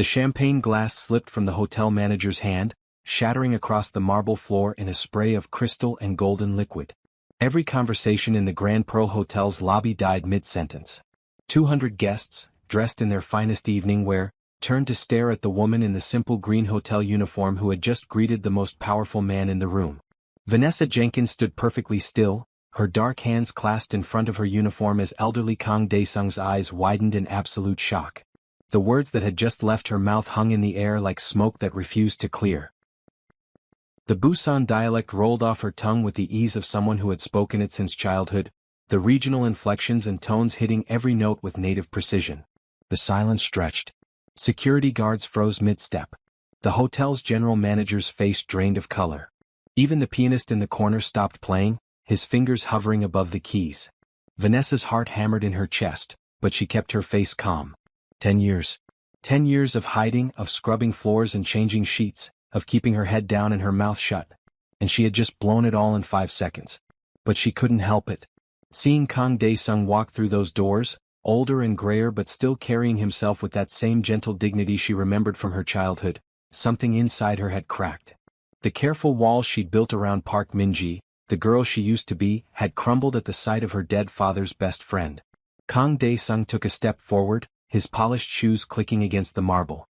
The champagne glass slipped from the hotel manager's hand, shattering across the marble floor in a spray of crystal and golden liquid. Every conversation in the Grand Pearl Hotel's lobby died mid-sentence. 200 guests, dressed in their finest evening wear, turned to stare at the woman in the simple green hotel uniform who had just greeted the most powerful man in the room. Vanessa Jenkins stood perfectly still, her dark hands clasped in front of her uniform as elderly Kang Dae-sung's eyes widened in absolute shock. The words that had just left her mouth hung in the air like smoke that refused to clear. The Busan dialect rolled off her tongue with the ease of someone who had spoken it since childhood, the regional inflections and tones hitting every note with native precision. The silence stretched. Security guards froze mid-step. The hotel's general manager's face drained of color. Even the pianist in the corner stopped playing, his fingers hovering above the keys. Vanessa's heart hammered in her chest, but she kept her face calm. 10 years. 10 years of hiding, of scrubbing floors and changing sheets, of keeping her head down and her mouth shut. And she had just blown it all in 5 seconds. But she couldn't help it. Seeing Kang Dae-sung walk through those doors, older and grayer but still carrying himself with that same gentle dignity she remembered from her childhood, something inside her had cracked. The careful walls she'd built around Park Min-ji, the girl she used to be, had crumbled at the sight of her dead father's best friend. Kang Dae-sung took a step forward, his polished shoes clicking against the marble.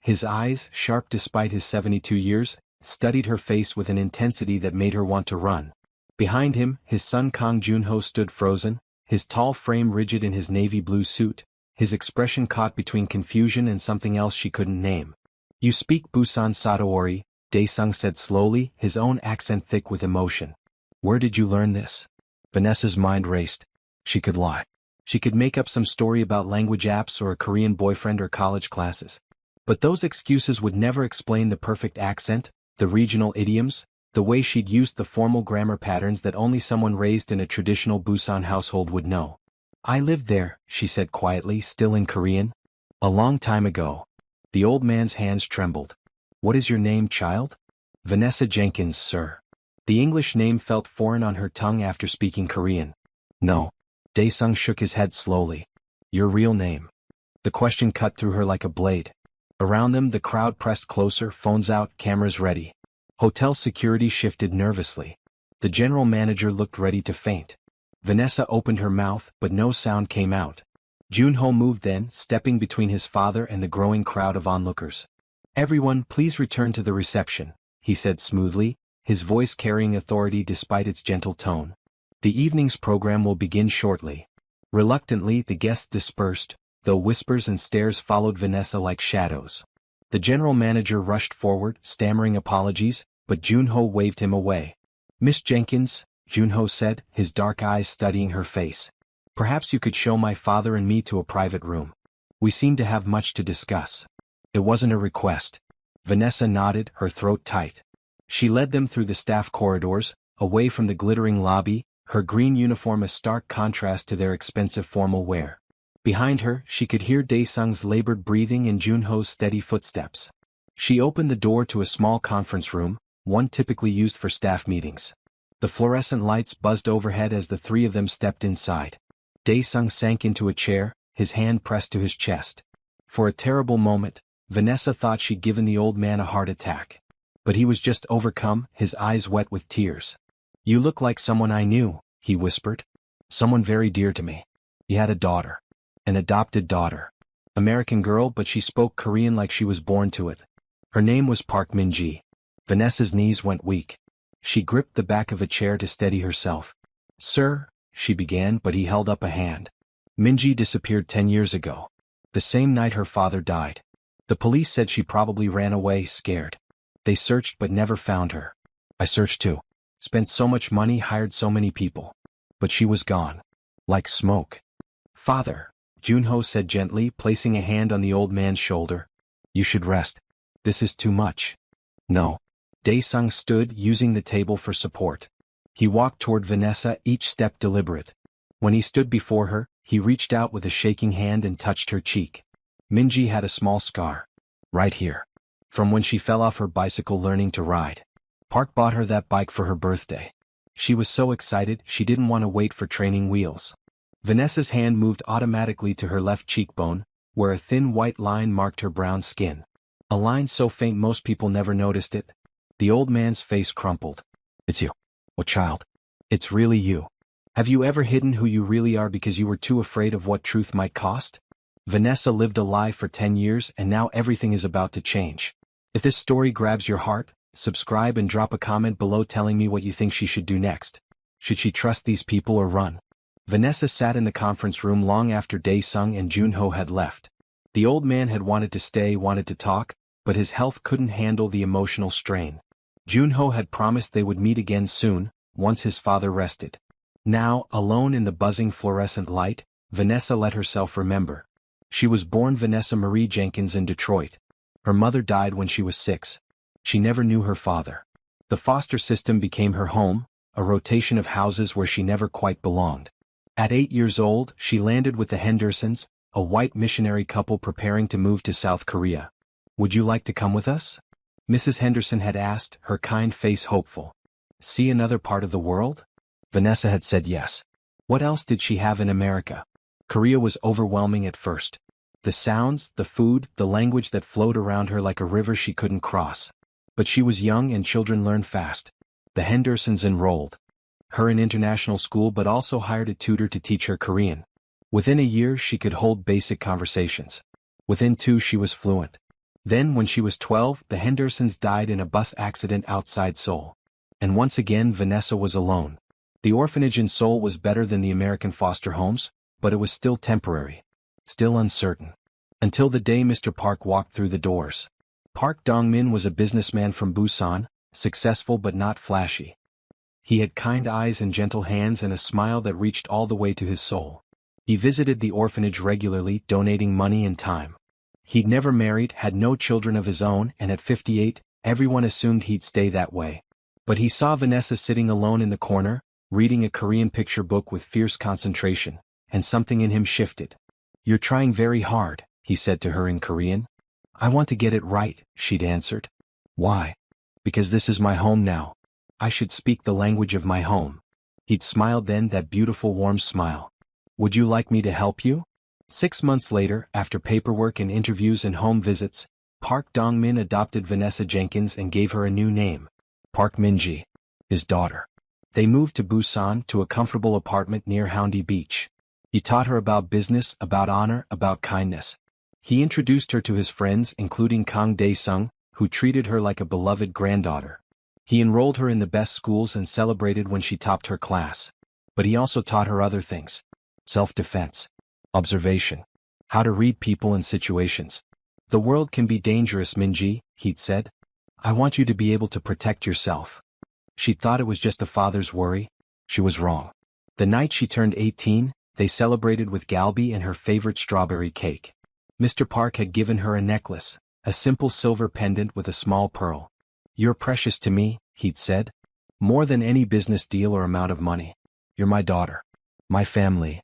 His eyes, sharp despite his 72 years, studied her face with an intensity that made her want to run. Behind him, his son Kang Junho stood frozen, his tall frame rigid in his navy blue suit, his expression caught between confusion and something else she couldn't name. "You speak Busan Sadaori," Dae-sung said slowly, his own accent thick with emotion. "Where did you learn this?" Vanessa's mind raced. She could lie. She could make up some story about language apps or a Korean boyfriend or college classes. But those excuses would never explain the perfect accent, the regional idioms, the way she'd used the formal grammar patterns that only someone raised in a traditional Busan household would know. "I lived there," she said quietly, still in Korean. "A long time ago." The old man's hands trembled. "What is your name, child?" "Vanessa Jenkins, sir." The English name felt foreign on her tongue after speaking Korean. "No." Dae-sung shook his head slowly. "Your real name." The question cut through her like a blade. Around them the crowd pressed closer, phones out, cameras ready. Hotel security shifted nervously. The general manager looked ready to faint. Vanessa opened her mouth, but no sound came out. Junho moved then, stepping between his father and the growing crowd of onlookers. "Everyone, please return to the reception," he said smoothly, his voice carrying authority despite its gentle tone. "The evening's program will begin shortly." Reluctantly, the guests dispersed, though whispers and stares followed Vanessa like shadows. The general manager rushed forward, stammering apologies, but Junho waved him away. "Miss Jenkins," Junho said, his dark eyes studying her face. "Perhaps you could show my father and me to a private room. We seem to have much to discuss." It wasn't a request. Vanessa nodded, her throat tight. She led them through the staff corridors, away from the glittering lobby, her green uniform a stark contrast to their expensive formal wear. Behind her, she could hear Dae-sung's labored breathing and Junho's steady footsteps. She opened the door to a small conference room, one typically used for staff meetings. The fluorescent lights buzzed overhead as the three of them stepped inside. Dae-sung sank into a chair, his hand pressed to his chest. For a terrible moment, Vanessa thought she'd given the old man a heart attack. But he was just overcome, his eyes wet with tears. "You look like someone I knew," he whispered. "Someone very dear to me. You had a daughter. An adopted daughter. American girl, but she spoke Korean like she was born to it. Her name was Park Min-ji." Vanessa's knees went weak. She gripped the back of a chair to steady herself. "Sir," she began, but he held up a hand. "Min-ji disappeared 10 years ago. The same night her father died. The police said she probably ran away, scared. They searched but never found her. I searched too. Spent so much money, hired so many people. But she was gone. Like smoke." "Father," Junho said gently, placing a hand on the old man's shoulder. "You should rest. This is too much." "No." Dae-sung stood, using the table for support. He walked toward Vanessa, each step deliberate. When he stood before her, he reached out with a shaking hand and touched her cheek. "Minji had a small scar. Right here. From when she fell off her bicycle learning to ride. Park bought her that bike for her birthday. She was so excited, she didn't want to wait for training wheels." Vanessa's hand moved automatically to her left cheekbone, where a thin white line marked her brown skin. A line so faint most people never noticed it. The old man's face crumpled. It's you. What child? It's really you. Have you ever hidden who you really are because you were too afraid of what truth might cost? Vanessa lived a lie for 10 years and now everything is about to change. If this story grabs your heart, subscribe and drop a comment below telling me what you think she should do next. Should she trust these people or run? Vanessa sat in the conference room long after Dae-sung and Junho had left. The old man had wanted to stay, wanted to talk, but his health couldn't handle the emotional strain. Junho had promised they would meet again soon, once his father rested. Now, alone in the buzzing fluorescent light, Vanessa let herself remember. She was born Vanessa Marie Jenkins in Detroit. Her mother died when she was 6. She never knew her father. The foster system became her home, a rotation of houses where she never quite belonged. At 8 years old, she landed with the Hendersons, a white missionary couple preparing to move to South Korea. Would you like to come with us? Mrs. Henderson had asked, her kind face hopeful. See another part of the world? Vanessa had said yes. What else did she have in America? Korea was overwhelming at first. The sounds, the food, the language that flowed around her like a river she couldn't cross. But she was young and children learn fast. The Hendersons enrolled her in international school but also hired a tutor to teach her Korean. Within a year she could hold basic conversations. Within 2 she was fluent. Then when she was 12, the Hendersons died in a bus accident outside Seoul. And once again Vanessa was alone. The orphanage in Seoul was better than the American foster homes, but it was still temporary. Still uncertain. Until the day Mr. Park walked through the doors. Park Dong-min was a businessman from Busan, successful but not flashy. He had kind eyes and gentle hands and a smile that reached all the way to his soul. He visited the orphanage regularly, donating money and time. He'd never married, had no children of his own, and at 58, everyone assumed he'd stay that way. But he saw Vanessa sitting alone in the corner, reading a Korean picture book with fierce concentration, and something in him shifted. You're trying very hard, he said to her in Korean. I want to get it right, she'd answered. Why? Because this is my home now. I should speak the language of my home. He'd smiled then, that beautiful warm smile. Would you like me to help you? 6 months later, after paperwork and interviews and home visits, Park Dong-min adopted Vanessa Jenkins and gave her a new name, Park Min-ji, his daughter. They moved to Busan, to a comfortable apartment near Haeundae Beach. He taught her about business, about honor, about kindness. He introduced her to his friends, including Kang Dae-sung, who treated her like a beloved granddaughter. He enrolled her in the best schools and celebrated when she topped her class. But he also taught her other things. Self-defense. Observation. How to read people and situations. The world can be dangerous, Min-ji, he'd said. I want you to be able to protect yourself. She thought it was just a father's worry. She was wrong. The night she turned 18, they celebrated with galbi and her favorite strawberry cake. Mr. Park had given her a necklace, a simple silver pendant with a small pearl. You're precious to me, he'd said. More than any business deal or amount of money. You're my daughter. My family.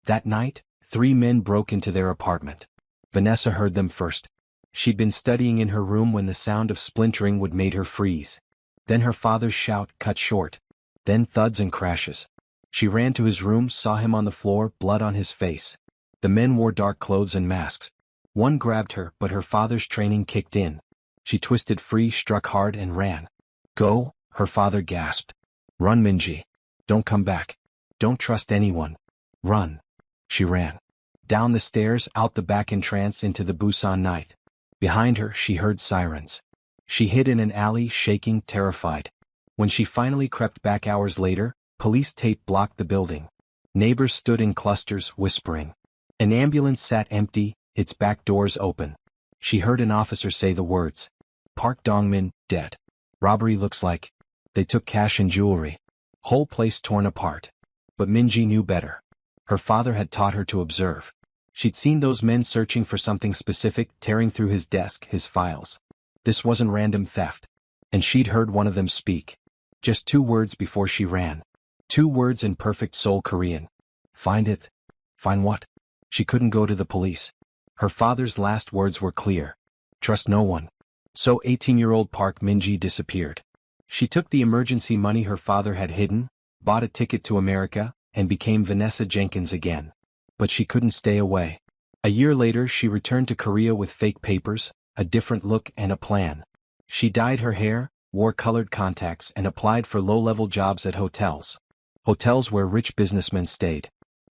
That night, 3 men broke into their apartment. Vanessa heard them first. She'd been studying in her room when the sound of splintering would made her freeze. Then her father's shout cut short. Then thuds and crashes. She ran to his room, saw him on the floor, blood on his face. The men wore dark clothes and masks. One grabbed her, but her father's training kicked in. She twisted free, struck hard, and ran. Go, her father gasped. Run, Min-ji. Don't come back. Don't trust anyone. Run. She ran. Down the stairs, out the back entrance into the Busan night. Behind her, she heard sirens. She hid in an alley, shaking, terrified. When she finally crept back hours later, police tape blocked the building. Neighbors stood in clusters, whispering. An ambulance sat empty, its back doors open. She heard an officer say the words. Park Dong-min, dead. Robbery looks like. They took cash and jewelry. Whole place torn apart. But Min-ji knew better. Her father had taught her to observe. She'd seen those men searching for something specific, tearing through his desk, his files. This wasn't random theft. And she'd heard one of them speak. Just 2 words before she ran. 2 words in perfect Seoul Korean. Find it. Find what? She couldn't go to the police. Her father's last words were clear. Trust no one. So 18-year-old Park Min-ji disappeared. She took the emergency money her father had hidden, bought a ticket to America, and became Vanessa Jenkins again. But she couldn't stay away. A year later she returned to Korea with fake papers, a different look and a plan. She dyed her hair, wore colored contacts and applied for low-level jobs at hotels. Hotels where rich businessmen stayed.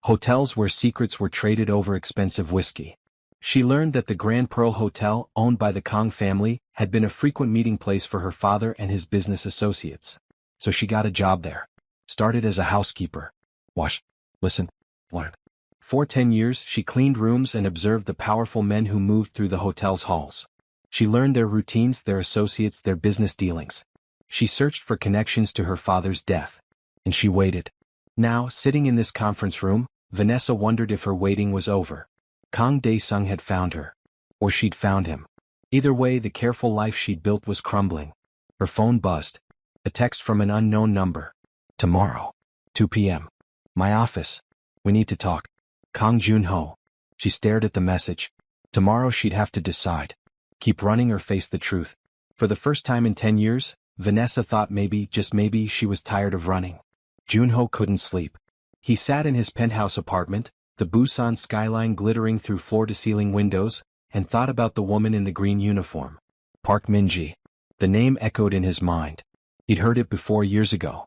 Hotels where secrets were traded over expensive whiskey. She learned that the Grand Pearl Hotel, owned by the Kong family, had been a frequent meeting place for her father and his business associates. So she got a job there. Started as a housekeeper. Wash, listen, learn. For 10 years she cleaned rooms and observed the powerful men who moved through the hotel's halls. She learned their routines, their associates, their business dealings. She searched for connections to her father's death. And she waited. Now, sitting in this conference room, Vanessa wondered if her waiting was over. Kang Dae-sung had found her. Or she'd found him. Either way, the careful life she'd built was crumbling. Her phone buzzed. A text from an unknown number. Tomorrow. 2 p.m. My office. We need to talk. Kang Jun-ho. She stared at the message. Tomorrow she'd have to decide. Keep running or face the truth. For the first time in 10 years, Vanessa thought maybe, just maybe, she was tired of running. Jun-ho couldn't sleep. He sat in his penthouse apartment, the Busan skyline glittering through floor-to-ceiling windows, and thought about the woman in the green uniform. Park Min-ji. The name echoed in his mind. He'd heard it before years ago.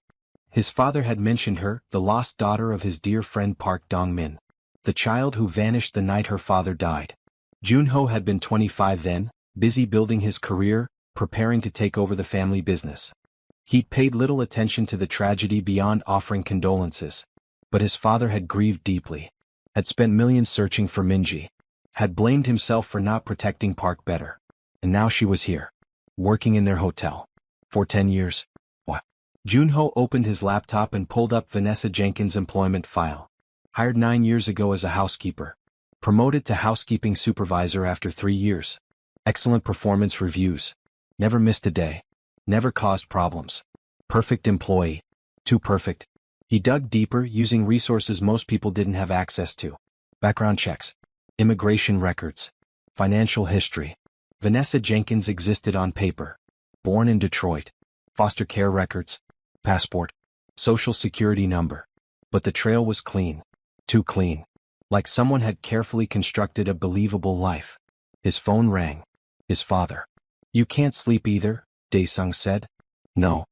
His father had mentioned her, the lost daughter of his dear friend Park Dong-min. The child who vanished the night her father died. Jun-ho had been 25 then, busy building his career, preparing to take over the family business. He'd paid little attention to the tragedy beyond offering condolences. But his father had grieved deeply. Had spent millions searching for Min-ji. Had blamed himself for not protecting Park better. And now she was here. Working in their hotel. For 10 years. What? Jun-ho opened his laptop and pulled up Vanessa Jenkins' employment file. Hired 9 years ago as a housekeeper. Promoted to housekeeping supervisor after 3 years. Excellent performance reviews. Never missed a day. Never caused problems. Perfect employee. Too perfect. He dug deeper, using resources most people didn't have access to. Background checks. Immigration records. Financial history. Vanessa Jenkins existed on paper. Born in Detroit. Foster care records. Passport. Social security number. But the trail was clean. Too clean. Like someone had carefully constructed a believable life. His phone rang. His father. You can't sleep either, Dae-sung said. No.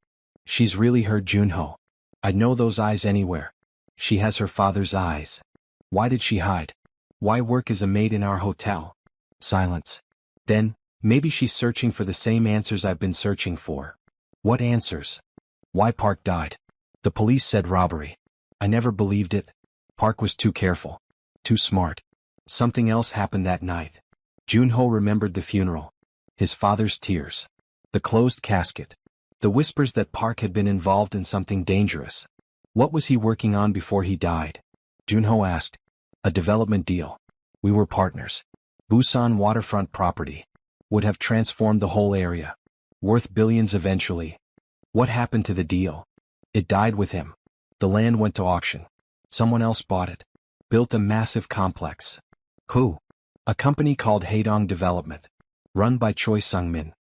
She's really heard Jun-ho. I'd know those eyes anywhere. She has her father's eyes. Why did she hide? Why work as a maid in our hotel? Silence. Then, maybe she's searching for the same answers I've been searching for. What answers? Why Park died? The police said robbery. I never believed it. Park was too careful. Too smart. Something else happened that night. Jun-ho remembered the funeral. His father's tears. The closed casket. The whispers that Park had been involved in something dangerous. What was he working on before he died? Jun-ho asked. A development deal. We were partners. Busan waterfront property. Would have transformed the whole area. Worth billions eventually. What happened to the deal? It died with him. The land went to auction. Someone else bought it. Built a massive complex. Who? A company called Haedong Development. Run by Choi Sung-min.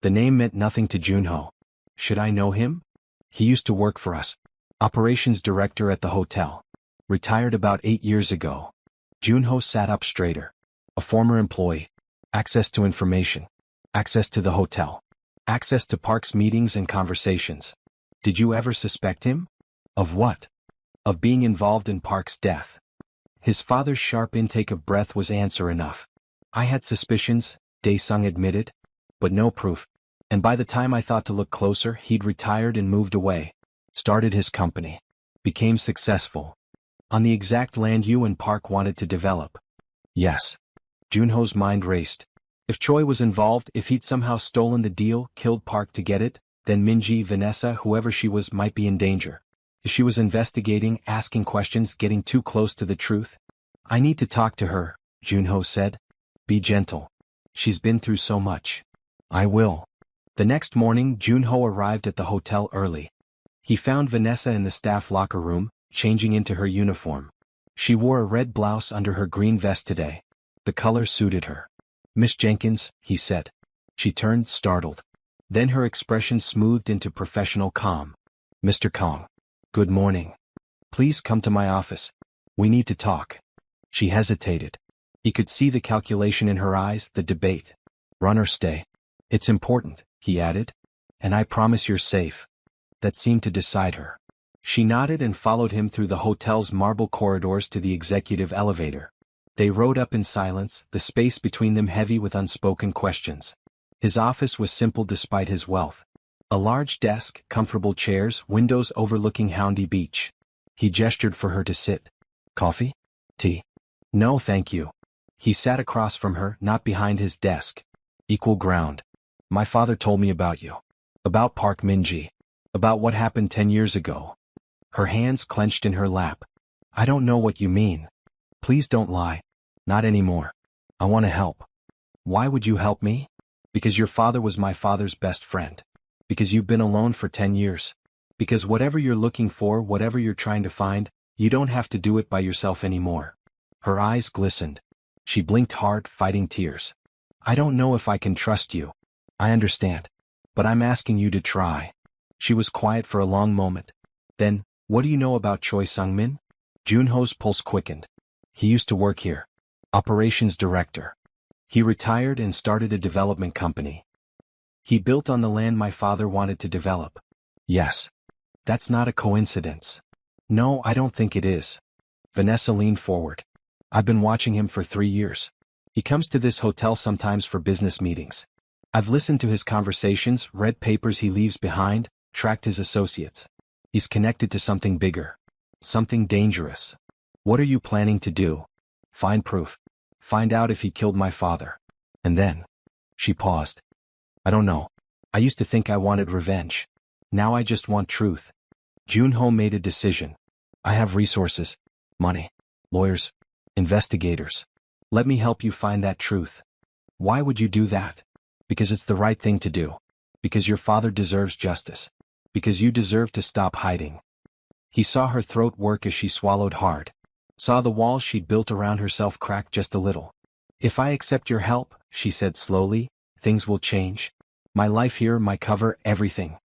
The name meant nothing to Jun-ho. Should I know him? He used to work for us. Operations director at the hotel. Retired about 8 years ago. Jun-ho sat up straighter. A former employee. Access to information. Access to the hotel. Access to Park's meetings and conversations. Did you ever suspect him? Of what? Of being involved in Park's death. His father's sharp intake of breath was answer enough. I had suspicions, Dae-sung admitted. But no proof. And by the time I thought to look closer, he'd retired and moved away. Started his company. Became successful. On the exact land you and Park wanted to develop. Yes. Jun-ho's mind raced. If Choi was involved, if he'd somehow stolen the deal, killed Park to get it, then Min-ji, Vanessa, whoever she was, might be in danger. If she was investigating, asking questions, getting too close to the truth. I need to talk to her, Jun-ho said. Be gentle. She's been through so much. I will. The next morning, Jun-ho arrived at the hotel early. He found Vanessa in the staff locker room, changing into her uniform. She wore a red blouse under her green vest today. The color suited her. Miss Jenkins, he said. She turned, startled. Then her expression smoothed into professional calm. Mr. Kong. Good morning. Please come to my office. We need to talk. She hesitated. He could see the calculation in her eyes, the debate. Run or stay. It's important, he added. And I promise you're safe. That seemed to decide her. She nodded and followed him through the hotel's marble corridors to the executive elevator. They rode up in silence, the space between them heavy with unspoken questions. His office was simple despite his wealth. A large desk, comfortable chairs, windows overlooking Houndy Beach. He gestured for her to sit. Coffee? Tea? No, thank you. He sat across from her, not behind his desk. Equal ground. My father told me about you. About Park Min-ji. About what happened 10 years ago. Her hands clenched in her lap. I don't know what you mean. Please don't lie. Not anymore. I want to help. Why would you help me? Because your father was my father's best friend. Because you've been alone for 10 years. Because whatever you're looking for, whatever you're trying to find, you don't have to do it by yourself anymore. Her eyes glistened. She blinked hard, fighting tears. I don't know if I can trust you. I understand. But I'm asking you to try. She was quiet for a long moment. Then, what do you know about Choi Sung-min? Junho's pulse quickened. He used to work here. Operations director. He retired and started a development company. He built on the land my father wanted to develop. Yes. That's not a coincidence. No, I don't think it is. Vanessa leaned forward. I've been watching him for 3 years. He comes to this hotel sometimes for business meetings. I've listened to his conversations, read papers he leaves behind, tracked his associates. He's connected to something bigger. Something dangerous. What are you planning to do? Find proof. Find out if he killed my father. And then. She paused. I don't know. I used to think I wanted revenge. Now I just want truth. Junho made a decision. I have resources. Money. Lawyers. Investigators. Let me help you find that truth. Why would you do that? Because it's the right thing to do. Because your father deserves justice. Because you deserve to stop hiding. He saw her throat work as she swallowed hard. Saw the walls she'd built around herself crack just a little. If I accept your help, she said slowly, things will change. My life here, my cover, everything.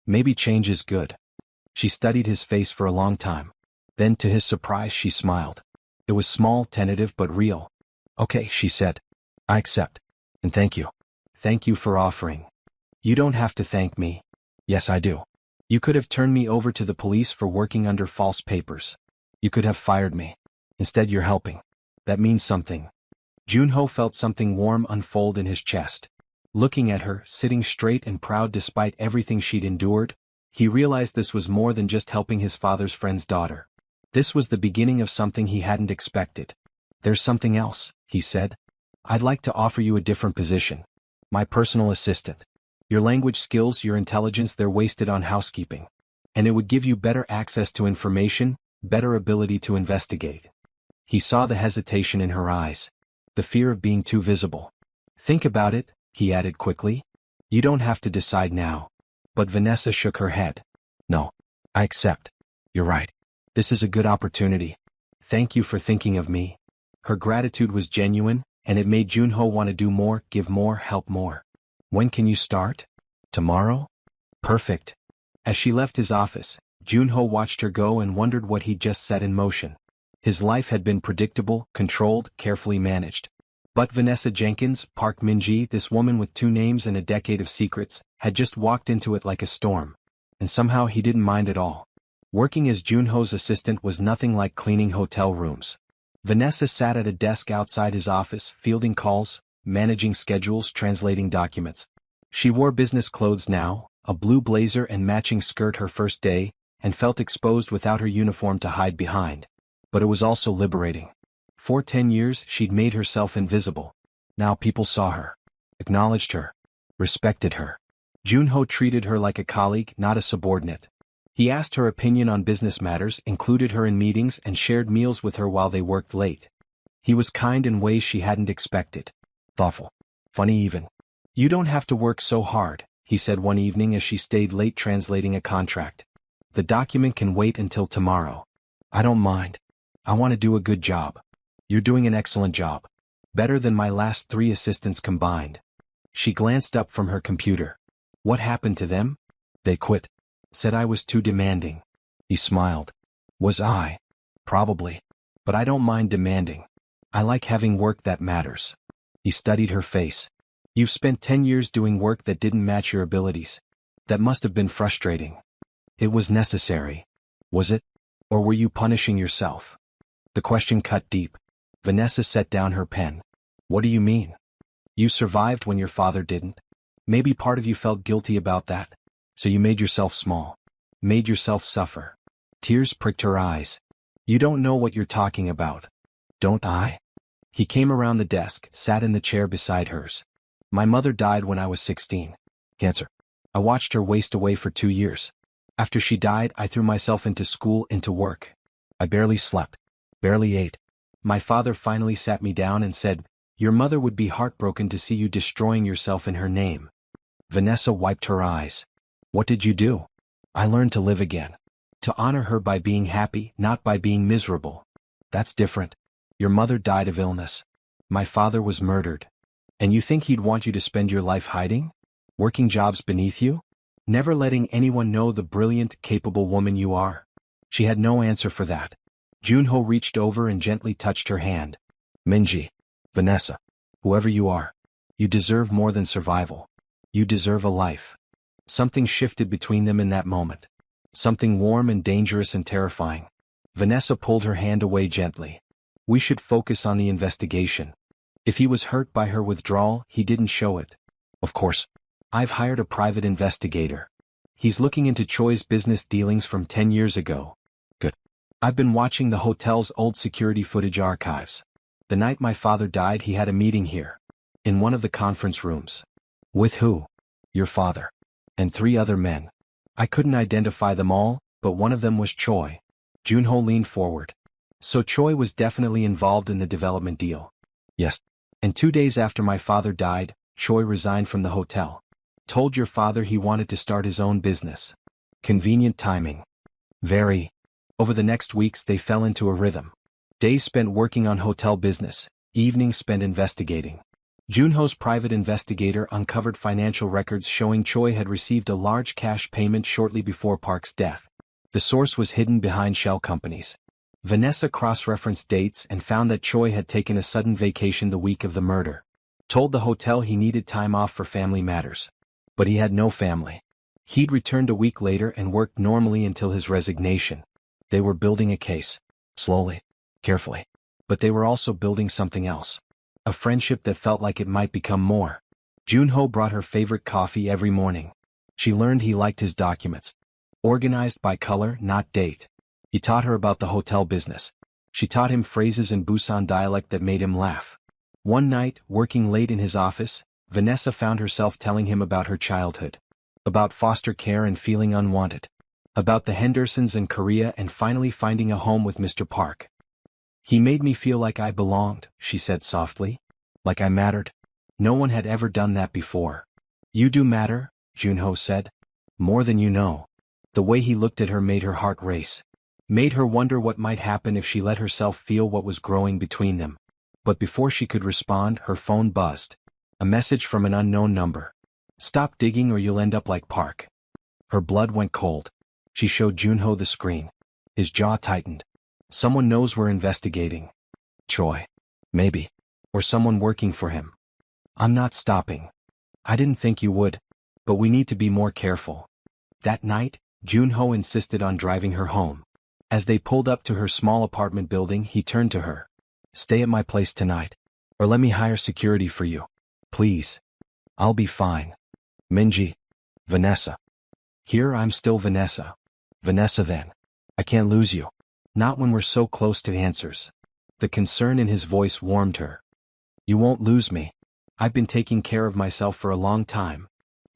Maybe change is good. She studied his face for a long time. Then to his surprise she smiled. It was small, tentative, but real. Okay, she said. I accept. And thank you. Thank you for offering. You don't have to thank me. Yes, I do. You could have turned me over to the police for working under false papers. You could have fired me. Instead, you're helping. That means something. Junho felt something warm unfold in his chest. Looking at her, sitting straight and proud despite everything she'd endured, he realized this was more than just helping his father's friend's daughter. This was the beginning of something he hadn't expected. There's something else, he said. I'd like to offer you a different position. My personal assistant. Your language skills, your intelligence, they're wasted on housekeeping. And it would give you better access to information, better ability to investigate. He saw the hesitation in her eyes. The fear of being too visible. Think about it, he added quickly. You don't have to decide now. But Vanessa shook her head. No. I accept. You're right. This is a good opportunity. Thank you for thinking of me. Her gratitude was genuine, and it made Junho want to do more, give more, help more. When can you start? Tomorrow? Perfect. As she left his office, Junho watched her go and wondered what he'd just set in motion. His life had been predictable, controlled, carefully managed. But Vanessa Jenkins, Park Min-ji, this woman with 2 names and a decade of secrets, had just walked into it like a storm. And somehow he didn't mind at all. Working as Junho's assistant was nothing like cleaning hotel rooms. Vanessa sat at a desk outside his office, fielding calls, managing schedules, translating documents. She wore business clothes now, a blue blazer and matching skirt her first day, and felt exposed without her uniform to hide behind. But it was also liberating. For 10 years, she'd made herself invisible. Now people saw her, acknowledged her, respected her. Junho treated her like a colleague, not a subordinate. He asked her opinion on business matters, included her in meetings, and shared meals with her while they worked late. He was kind in ways she hadn't expected. Thoughtful. Funny even. You don't have to work so hard, he said one evening as she stayed late translating a contract. The document can wait until tomorrow. I don't mind. I want to do a good job. You're doing an excellent job. Better than my last 3 assistants combined. She glanced up from her computer. What happened to them? They quit. Said I was too demanding. He smiled. Was I? Probably. But I don't mind demanding. I like having work that matters. He studied her face. You've spent 10 years doing work that didn't match your abilities. That must have been frustrating. It was necessary. Was it? Or were you punishing yourself? The question cut deep. Vanessa set down her pen. What do you mean? You survived when your father didn't. Maybe part of you felt guilty about that. So you made yourself small. Made yourself suffer. Tears pricked her eyes. You don't know what you're talking about. Don't I? He came around the desk, sat in the chair beside hers. My mother died when I was 16. Cancer. I watched her waste away for 2 years. After she died, I threw myself into school, into work. I barely slept. Barely ate. My father finally sat me down and said, your mother would be heartbroken to see you destroying yourself in her name. Vanessa wiped her eyes. What did you do? I learned to live again. To honor her by being happy, not by being miserable. That's different. Your mother died of illness. My father was murdered. And you think he'd want you to spend your life hiding? Working jobs beneath you? Never letting anyone know the brilliant, capable woman you are? She had no answer for that. Junho reached over and gently touched her hand. Minji. Vanessa. Whoever you are. You deserve more than survival. You deserve a life. Something shifted between them in that moment. Something warm and dangerous and terrifying. Vanessa pulled her hand away gently. We should focus on the investigation. If he was hurt by her withdrawal, he didn't show it. Of course. I've hired a private investigator. He's looking into Choi's business dealings from 10 years ago. Good. I've been watching the hotel's old security footage archives. The night my father died, he had a meeting here. In one of the conference rooms. With who? Your father. And 3 other men. I couldn't identify them all, but one of them was Choi. Junho leaned forward. So Choi was definitely involved in the development deal. Yes. And 2 days after my father died, Choi resigned from the hotel. Told your father he wanted to start his own business. Convenient timing. Very. Over the next weeks they fell into a rhythm. Days spent working on hotel business, evenings spent investigating. Junho's private investigator uncovered financial records showing Choi had received a large cash payment shortly before Park's death. The source was hidden behind shell companies. Vanessa cross-referenced dates and found that Choi had taken a sudden vacation the week of the murder. Told the hotel he needed time off for family matters. But he had no family. He'd returned a week later and worked normally until his resignation. They were building a case. Slowly. Carefully. But they were also building something else. A friendship that felt like it might become more. Junho brought her favorite coffee every morning. She learned he liked his documents. Organized by color, not date. He taught her about the hotel business. She taught him phrases in Busan dialect that made him laugh. One night, working late in his office, Vanessa found herself telling him about her childhood. About foster care and feeling unwanted. About the Hendersons in Korea and finally finding a home with Mr. Park. He made me feel like I belonged, she said softly. Like I mattered. No one had ever done that before. You do matter, Junho said. More than you know. The way he looked at her made her heart race. Made her wonder what might happen if she let herself feel what was growing between them. But before she could respond, her phone buzzed. A message from an unknown number. Stop digging or you'll end up like Park. Her blood went cold. She showed Junho the screen. His jaw tightened. Someone knows we're investigating. Choi. Maybe. Or someone working for him. I'm not stopping. I didn't think you would. But we need to be more careful. That night, Junho insisted on driving her home. As they pulled up to her small apartment building, he turned to her. Stay at my place tonight. Or let me hire security for you. Please. I'll be fine. Minji. Vanessa. Here I'm still Vanessa. Vanessa then. I can't lose you. Not when we're so close to answers. The concern in his voice warmed her. You won't lose me. I've been taking care of myself for a long time.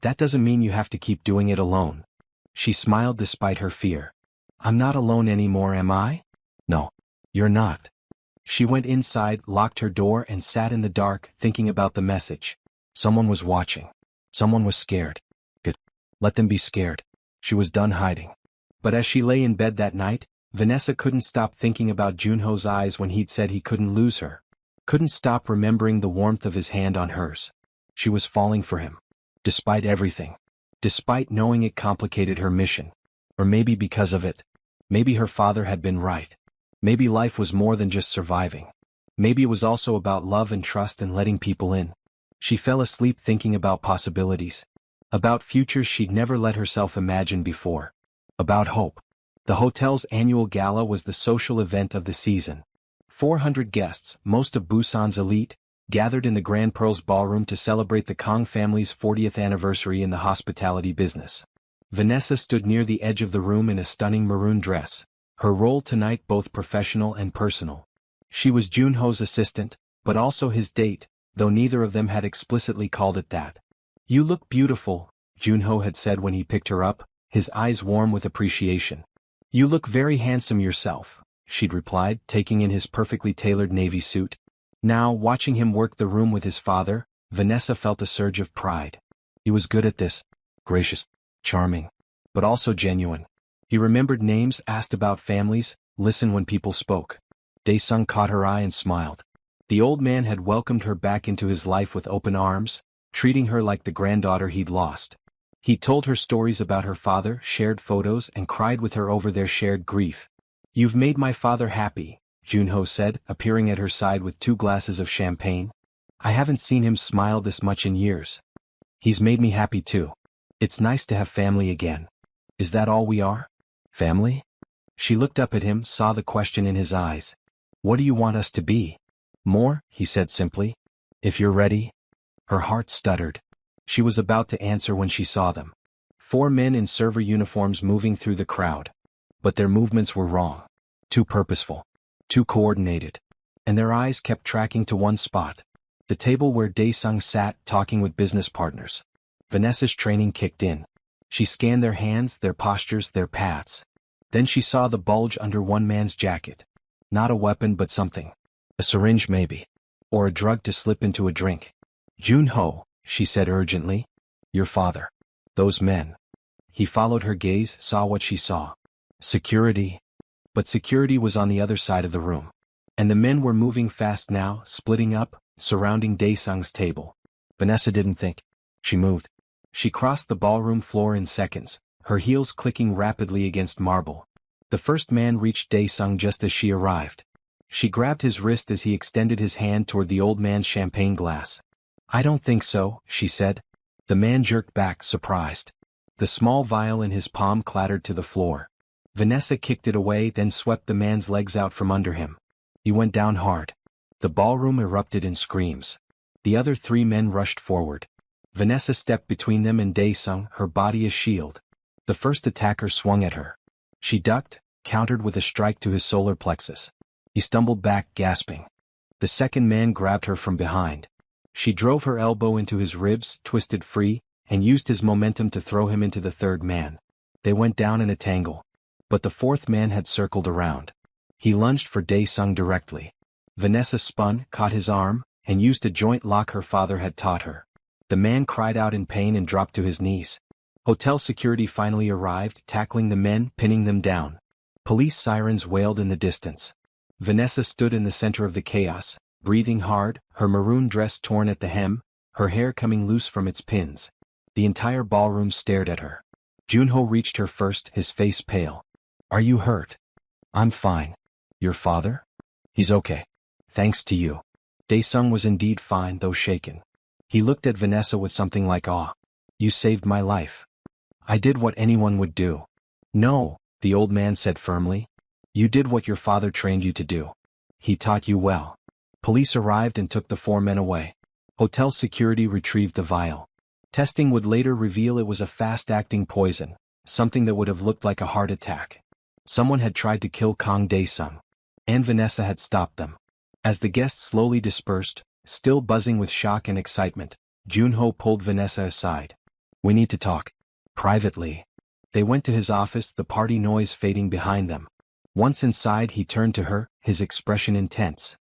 That doesn't mean you have to keep doing it alone. She smiled despite her fear. I'm not alone anymore, am I? No. You're not. She went inside, locked her door and sat in the dark, thinking about the message. Someone was watching. Someone was scared. Good. Let them be scared. She was done hiding. But as she lay in bed that night, Vanessa couldn't stop thinking about Junho's eyes when he'd said he couldn't lose her. Couldn't stop remembering the warmth of his hand on hers. She was falling for him. Despite everything. Despite knowing it complicated her mission. Or maybe because of it. Maybe her father had been right. Maybe life was more than just surviving. Maybe it was also about love and trust and letting people in. She fell asleep thinking about possibilities. About futures she'd never let herself imagine before. About hope. The hotel's annual gala was the social event of the season. 400 guests, most of Busan's elite, gathered in the Grand Pearl's ballroom to celebrate the Kong family's 40th anniversary in the hospitality business. Vanessa stood near the edge of the room in a stunning maroon dress, her role tonight both professional and personal. She was Junho's assistant, but also his date, though neither of them had explicitly called it that. "You look beautiful," Junho had said when he picked her up, his eyes warm with appreciation. "You look very handsome yourself," she'd replied, taking in his perfectly tailored navy suit. Now, watching him work the room with his father, Vanessa felt a surge of pride. He was good at this. Gracious. Charming. But also genuine. He remembered names, asked about families, listened when people spoke. Dae-sung caught her eye and smiled. The old man had welcomed her back into his life with open arms, treating her like the granddaughter he'd lost. He told her stories about her father, shared photos, and cried with her over their shared grief. "You've made my father happy," Junho said, appearing at her side with 2 glasses of champagne. "I haven't seen him smile this much in years. He's made me happy too. It's nice to have family again." "Is that all we are? Family?" She looked up at him, saw the question in his eyes. "What do you want us to be?" "More," he said simply. "If you're ready." Her heart stuttered. She was about to answer when she saw them. 4 men in server uniforms moving through the crowd. But their movements were wrong. Too purposeful. Too coordinated. And their eyes kept tracking to one spot. The table where Dae-sung sat, talking with business partners. Vanessa's training kicked in. She scanned their hands, their postures, their paths. Then she saw the bulge under one man's jacket. Not a weapon but something. A syringe maybe. Or a drug to slip into a drink. "Junho," she said urgently. "Your father. Those men." He followed her gaze, saw what she saw. Security. But security was on the other side of the room. And the men were moving fast now, splitting up, surrounding Dae-sung's table. Vanessa didn't think. She moved. She crossed the ballroom floor in seconds, her heels clicking rapidly against marble. The first man reached Dae-sung just as she arrived. She grabbed his wrist as he extended his hand toward the old man's champagne glass. "I don't think so," she said. The man jerked back, surprised. The small vial in his palm clattered to the floor. Vanessa kicked it away, then swept the man's legs out from under him. He went down hard. The ballroom erupted in screams. The other 3 men rushed forward. Vanessa stepped between them and Dae-sung, her body a shield. The first attacker swung at her. She ducked, countered with a strike to his solar plexus. He stumbled back, gasping. The second man grabbed her from behind. She drove her elbow into his ribs, twisted free, and used his momentum to throw him into the third man. They went down in a tangle. But the fourth man had circled around. He lunged for Dae-sung directly. Vanessa spun, caught his arm, and used a joint lock her father had taught her. The man cried out in pain and dropped to his knees. Hotel security finally arrived, tackling the men, pinning them down. Police sirens wailed in the distance. Vanessa stood in the center of the chaos, breathing hard, her maroon dress torn at the hem, her hair coming loose from its pins. The entire ballroom stared at her. Junho reached her first, his face pale. "Are you hurt?" "I'm fine." "Your father?" "He's okay. Thanks to you." Dae-sung was indeed fine, though shaken. He looked at Vanessa with something like awe. "You saved my life." "I did what anyone would do." "No," the old man said firmly. "You did what your father trained you to do. He taught you well." Police arrived and took the 4 men away. Hotel security retrieved the vial. Testing would later reveal it was a fast-acting poison, something that would have looked like a heart attack. Someone had tried to kill Kang Dae-sung. And Vanessa had stopped them. As the guests slowly dispersed, still buzzing with shock and excitement, Junho pulled Vanessa aside. "We need to talk. Privately." They went to his office, the party noise fading behind them. Once inside, he turned to her, his expression intense.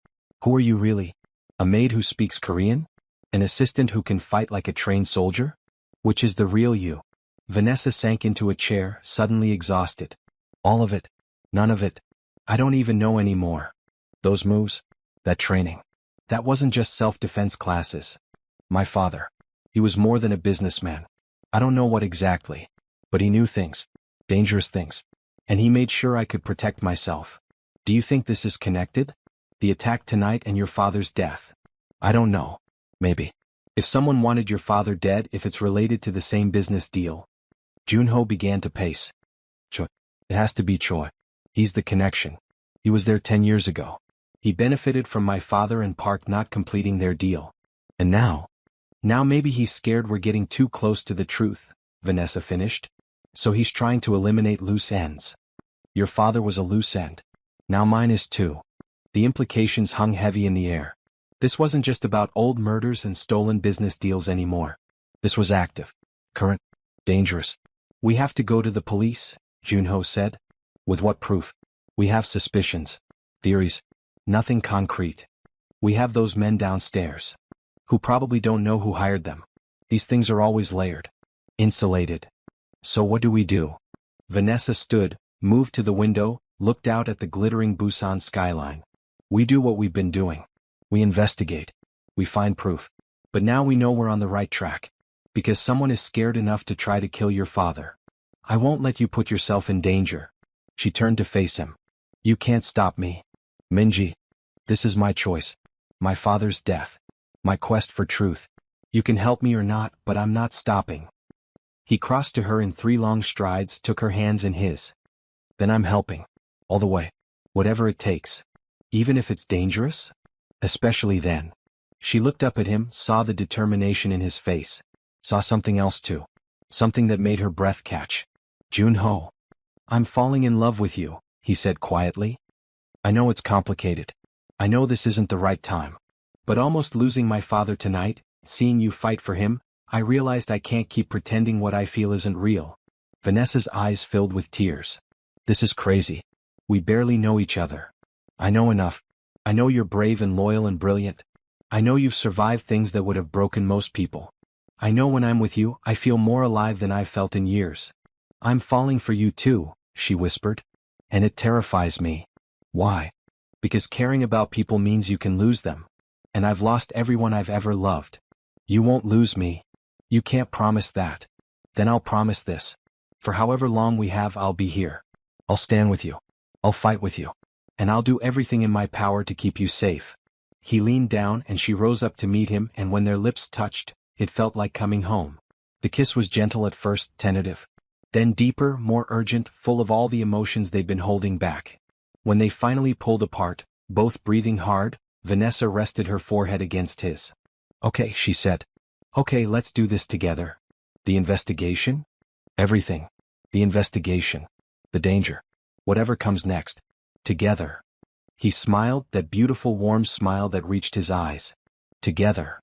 "Who are you really? A maid who speaks Korean? An assistant who can fight like a trained soldier? Which is the real you?" Vanessa sank into a chair, suddenly exhausted. "All of it. None of it. I don't even know anymore. Those moves, that training. That wasn't just self-defense classes. My father. He was more than a businessman. I don't know what exactly. But he knew things. Dangerous things. And he made sure I could protect myself. Do you think this is connected?" The attack tonight and your father's death. I don't know. Maybe. If someone wanted your father dead, if it's related to the same business deal. Junho began to pace. Choi. It has to be Choi. He's the connection. He was there 10 years ago. He benefited from my father and Park not completing their deal. And now maybe he's scared we're getting too close to the truth, Vanessa finished. So he's trying to eliminate loose ends. Your father was a loose end. Now mine is too. The implications hung heavy in the air. This wasn't just about old murders and stolen business deals anymore. This was active, current, dangerous. We have to go to the police, Junho said. With what proof? We have suspicions, theories, nothing concrete. We have those men downstairs, who probably don't know who hired them. These things are always layered, insulated. So what do we do? Vanessa stood, moved to the window, looked out at the glittering Busan skyline. We do what we've been doing. We investigate. We find proof. But now we know we're on the right track. Because someone is scared enough to try to kill your father. I won't let you put yourself in danger. She turned to face him. You can't stop me. Minji. This is my choice. My father's death. My quest for truth. You can help me or not, but I'm not stopping. He crossed to her in 3 long strides, took her hands in his. Then I'm helping. All the way. Whatever it takes. Even if it's dangerous? Especially then. She looked up at him, saw the determination in his face. Saw something else too. Something that made her breath catch. Junho. I'm falling in love with you, he said quietly. I know it's complicated. I know this isn't the right time. But almost losing my father tonight, seeing you fight for him, I realized I can't keep pretending what I feel isn't real. Vanessa's eyes filled with tears. This is crazy. We barely know each other. I know enough. I know you're brave and loyal and brilliant. I know you've survived things that would have broken most people. I know when I'm with you, I feel more alive than I've felt in years. I'm falling for you too, she whispered. And it terrifies me. Why? Because caring about people means you can lose them. And I've lost everyone I've ever loved. You won't lose me. You can't promise that. Then I'll promise this. For however long we have, I'll be here. I'll stand with you. I'll fight with you. And I'll do everything in my power to keep you safe. He leaned down and she rose up to meet him, and when their lips touched, it felt like coming home. The kiss was gentle at first, tentative. Then deeper, more urgent, full of all the emotions they'd been holding back. When they finally pulled apart, both breathing hard, Vanessa rested her forehead against his. Okay, she said. Okay, let's do this together. The investigation? Everything. The investigation. The danger. Whatever comes next. Together. He smiled, that beautiful warm smile that reached his eyes. Together.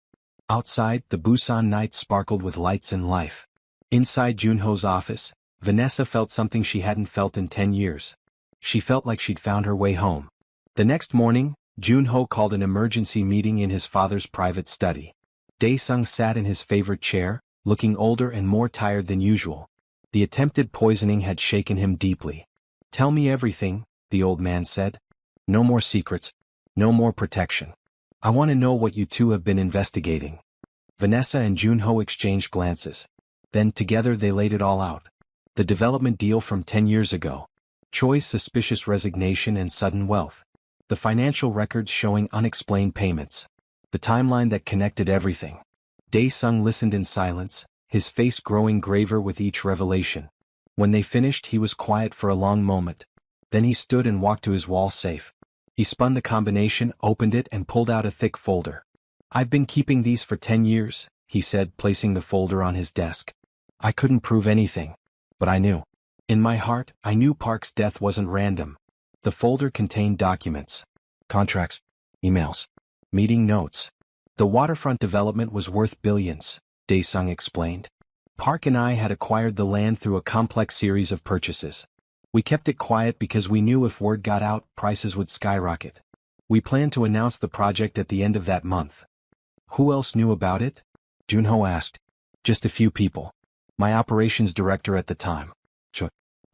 Outside, the Busan night sparkled with lights and life. Inside Junho's office, Vanessa felt something she hadn't felt in 10 years. She felt like she'd found her way home. The next morning, Junho called an emergency meeting in his father's private study. Dae-sung sat in his favorite chair, looking older and more tired than usual. The attempted poisoning had shaken him deeply. Tell me everything, the old man said. No more secrets. No more protection. I want to know what you two have been investigating. Vanessa and Junho exchanged glances. Then together they laid it all out. The development deal from 10 years ago. Choi's suspicious resignation and sudden wealth. The financial records showing unexplained payments. The timeline that connected everything. Dae-sung listened in silence, his face growing graver with each revelation. When they finished, he was quiet for a long moment. Then he stood and walked to his wall safe. He spun the combination, opened it, and pulled out a thick folder. I've been keeping these for 10 years, he said, placing the folder on his desk. I couldn't prove anything. But I knew. In my heart, I knew Park's death wasn't random. The folder contained documents. Contracts. Emails. Meeting notes. The waterfront development was worth billions, Dae-sung explained. Park and I had acquired the land through a complex series of purchases. We kept it quiet because we knew if word got out, prices would skyrocket. We planned to announce the project at the end of that month. Who else knew about it? Junho asked. Just a few people. My operations director at the time.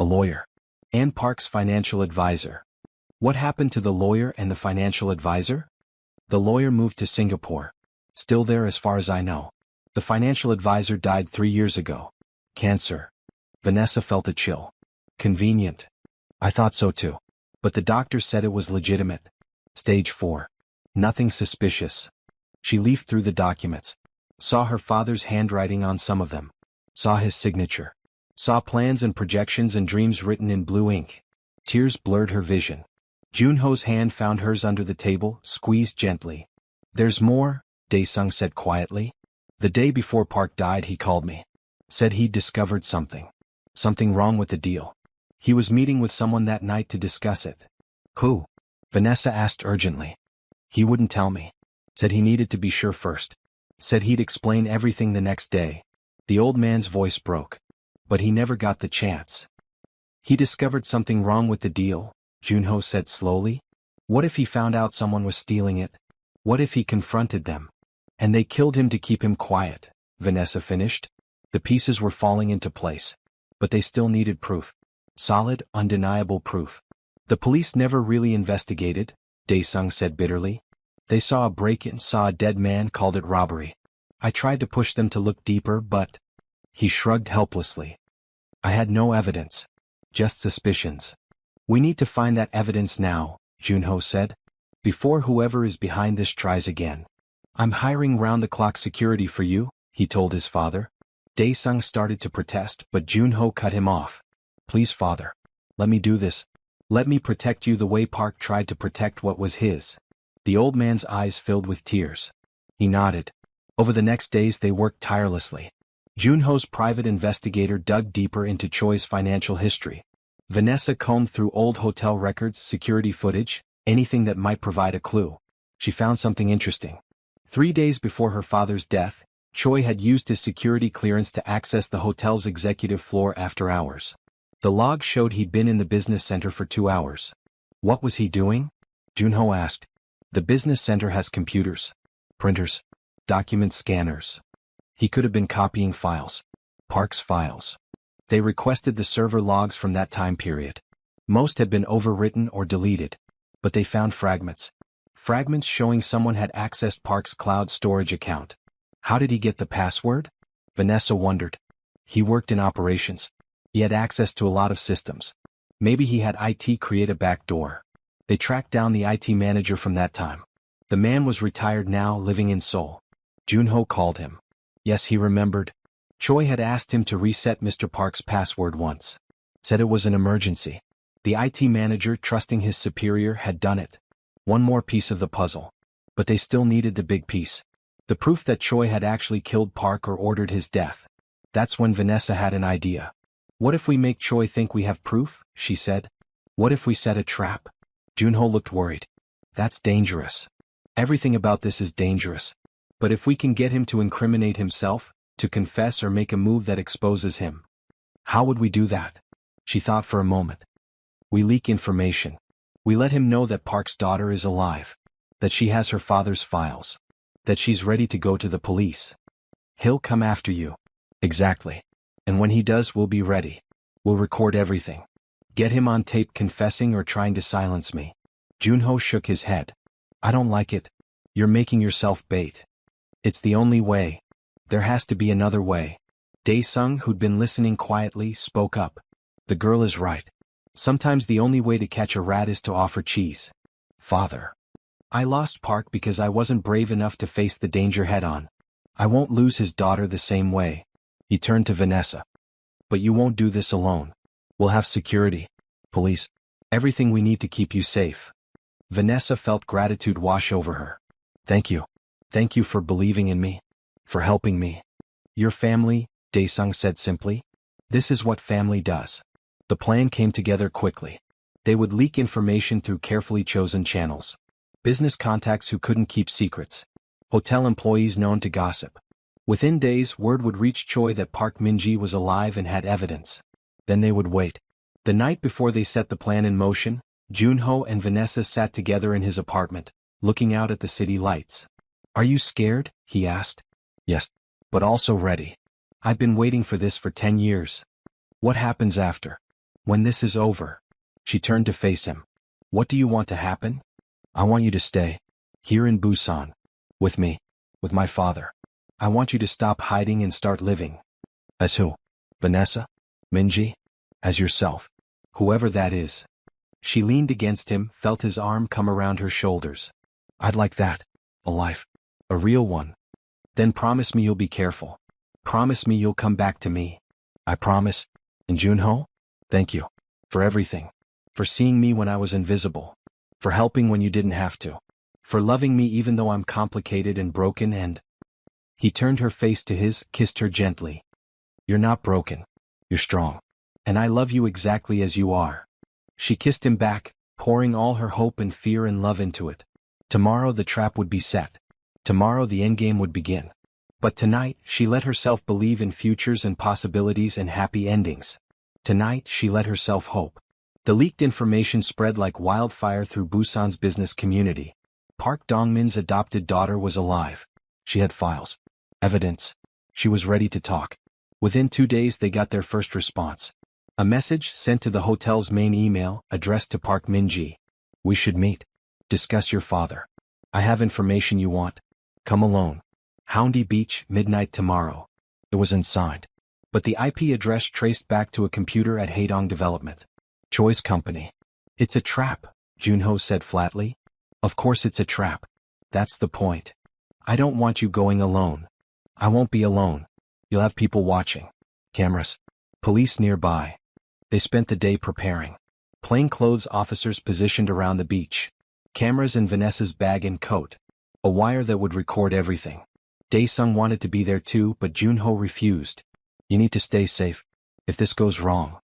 A lawyer. And Park's financial advisor. What happened to the lawyer and the financial advisor? The lawyer moved to Singapore. Still there as far as I know. The financial advisor died 3 years ago. Cancer. Vanessa felt a chill. Convenient. I thought so too. But the doctor said it was legitimate. Stage 4. Nothing suspicious. She leafed through the documents. Saw her father's handwriting on some of them. Saw his signature. Saw plans and projections and dreams written in blue ink. Tears blurred her vision. Junho's hand found hers under the table, squeezed gently. "There's more," Dae-sung said quietly. "The day before Park died he called me. Said he'd discovered something. Something wrong with the deal. He was meeting with someone that night to discuss it." "Who?" Vanessa asked urgently. "He wouldn't tell me. Said he needed to be sure first. Said he'd explain everything the next day." The old man's voice broke. "But he never got the chance." "He discovered something wrong with the deal," Junho said slowly. "What if he found out someone was stealing it? What if he confronted them? And they killed him to keep him quiet," Vanessa finished. The pieces were falling into place. But they still needed proof. Solid, undeniable proof. "The police never really investigated," Dae-sung said bitterly. "They saw a break-in, saw a dead man, called it robbery. I tried to push them to look deeper, but—" He shrugged helplessly. "I had no evidence. Just suspicions." "We need to find that evidence now," Junho said. "Before whoever is behind this tries again." "I'm hiring round-the-clock security for you," he told his father. Dae-sung started to protest, but Junho cut him off. "Please, father. Let me do this. Let me protect you the way Park tried to protect what was his." The old man's eyes filled with tears. He nodded. Over the next days they worked tirelessly. Junho's private investigator dug deeper into Choi's financial history. Vanessa combed through old hotel records, security footage, anything that might provide a clue. She found something interesting. 3 days before her father's death, Choi had used his security clearance to access the hotel's executive floor after hours. The log showed he'd been in the business center for 2 hours. What was he doing? Junho asked. The business center has computers, printers, document scanners. He could have been copying files. Park's files. They requested the server logs from that time period. Most had been overwritten or deleted, but they found fragments. Fragments showing someone had accessed Park's cloud storage account. How did he get the password? Vanessa wondered. He worked in operations. He had access to a lot of systems. Maybe he had IT create a backdoor. They tracked down the IT manager from that time. The man was retired now, living in Seoul. Junho called him. Yes, he remembered. Choi had asked him to reset Mr. Park's password once. Said it was an emergency. The IT manager, trusting his superior, had done it. One more piece of the puzzle. But they still needed the big piece. The proof that Choi had actually killed Park or ordered his death. That's when Vanessa had an idea. What if we make Choi think we have proof? She said. What if we set a trap? Junho looked worried. That's dangerous. Everything about this is dangerous. But if we can get him to incriminate himself, to confess or make a move that exposes him. How would we do that? She thought for a moment. We leak information. We let him know that Park's daughter is alive. That she has her father's files. That she's ready to go to the police. He'll come after you. Exactly. And when he does, we'll be ready. We'll record everything. Get him on tape confessing or trying to silence me. Junho shook his head. I don't like it. You're making yourself bait. It's the only way. There has to be another way. Dae-sung, who'd been listening quietly, spoke up. The girl is right. Sometimes the only way to catch a rat is to offer cheese. Father. I lost Park because I wasn't brave enough to face the danger head-on. I won't lose his daughter the same way. He turned to Vanessa. But you won't do this alone. We'll have security, police, everything we need to keep you safe. Vanessa felt gratitude wash over her. Thank you. Thank you for believing in me. For helping me. Your family, Dae-sung said simply. This is what family does. The plan came together quickly. They would leak information through carefully chosen channels. Business contacts who couldn't keep secrets. Hotel employees known to gossip. Within days, word would reach Choi that Park Min-ji was alive and had evidence. Then they would wait. The night before they set the plan in motion, Junho and Vanessa sat together in his apartment, looking out at the city lights. Are you scared? He asked. Yes, but also ready. I've been waiting for this for 10 years. What happens after? When this is over? She turned to face him. What do you want to happen? I want you to stay. Here in Busan. With me. With my father. I want you to stop hiding and start living. As who? Vanessa? Min-ji? As yourself. Whoever that is. She leaned against him, felt his arm come around her shoulders. I'd like that. A life. A real one. Then promise me you'll be careful. Promise me you'll come back to me. I promise. And Junho? Thank you. For everything. For seeing me when I was invisible. For helping when you didn't have to. For loving me even though I'm complicated and broken and... He turned her face to his, kissed her gently. You're not broken. You're strong. And I love you exactly as you are. She kissed him back, pouring all her hope and fear and love into it. Tomorrow the trap would be set. Tomorrow the endgame would begin. But tonight, she let herself believe in futures and possibilities and happy endings. Tonight, she let herself hope. The leaked information spread like wildfire through Busan's business community. Park Dongmin's adopted daughter was alive. She had files. Evidence. She was ready to talk. Within 2 days they got their first response. A message sent to the hotel's main email, addressed to Park Min-ji. We should meet. Discuss your father. I have information you want. Come alone. Houndy Beach, midnight tomorrow. It was unsigned. But the IP address traced back to a computer at Haedong Development. Choi's company. It's a trap, Junho said flatly. Of course it's a trap. That's the point. I don't want you going alone. I won't be alone. You'll have people watching. Cameras. Police nearby. They spent the day preparing. Plainclothes officers positioned around the beach. Cameras in Vanessa's bag and coat. A wire that would record everything. Daesung wanted to be there too, but Junho refused. You need to stay safe. If this goes wrong.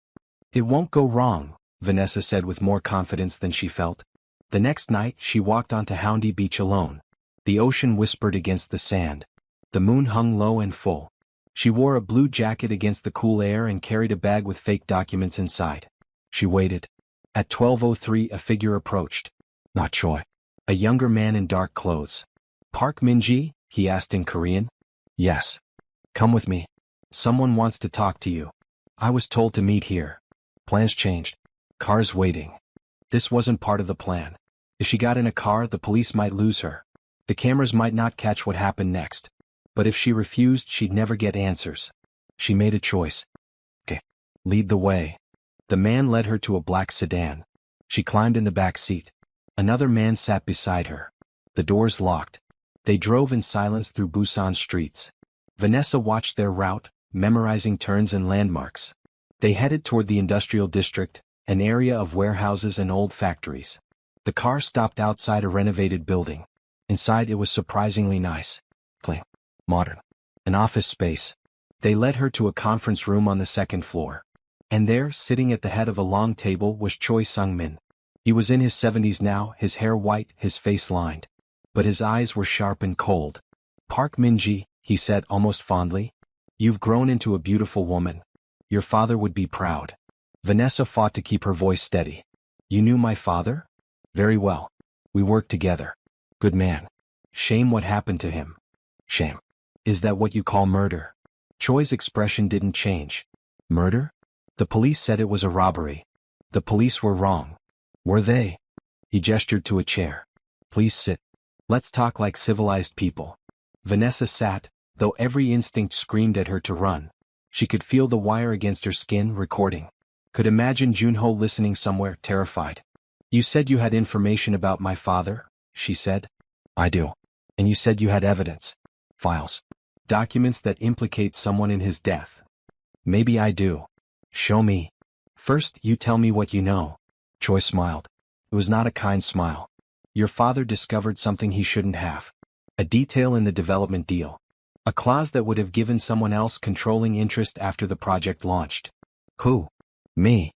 It won't go wrong, Vanessa said with more confidence than she felt. The next night, she walked onto Houndy Beach alone. The ocean whispered against the sand. The moon hung low and full. She wore a blue jacket against the cool air and carried a bag with fake documents inside. She waited. At 12:03 a figure approached. Not Choi. A younger man in dark clothes. Park Min-ji? He asked in Korean. Yes. Come with me. Someone wants to talk to you. I was told to meet here. Plans changed. Cars waiting. This wasn't part of the plan. If she got in a car, the police might lose her. The cameras might not catch what happened next. But if she refused, she'd never get answers. She made a choice. Okay. Lead the way. The man led her to a black sedan. She climbed in the back seat. Another man sat beside her. The doors locked. They drove in silence through Busan streets. Vanessa watched their route, memorizing turns and landmarks. They headed toward the industrial district, an area of warehouses and old factories. The car stopped outside a renovated building. Inside it was surprisingly nice. Clean. Modern. An office space. They led her to a conference room on the second floor. And there, sitting at the head of a long table, was Choi Sung-min. He was in his 70s now, his hair white, his face lined. But his eyes were sharp and cold. Park Min-ji, he said almost fondly. You've grown into a beautiful woman. Your father would be proud. Vanessa fought to keep her voice steady. You knew my father? Very well. We worked together. Good man. Shame what happened to him. Shame. Is that what you call murder? Choi's expression didn't change. Murder? The police said it was a robbery. The police were wrong. Were they? He gestured to a chair. Please sit. Let's talk like civilized people. Vanessa sat, though every instinct screamed at her to run. She could feel the wire against her skin, recording. Could imagine Junho listening somewhere, terrified. You said you had information about my father, she said. I do. And you said you had evidence. Files. Documents that implicate someone in his death. Maybe I do. Show me. First, you tell me what you know. Choi smiled. It was not a kind smile. Your father discovered something he shouldn't have. A detail in the development deal. A clause that would have given someone else controlling interest after the project launched. Who? Me.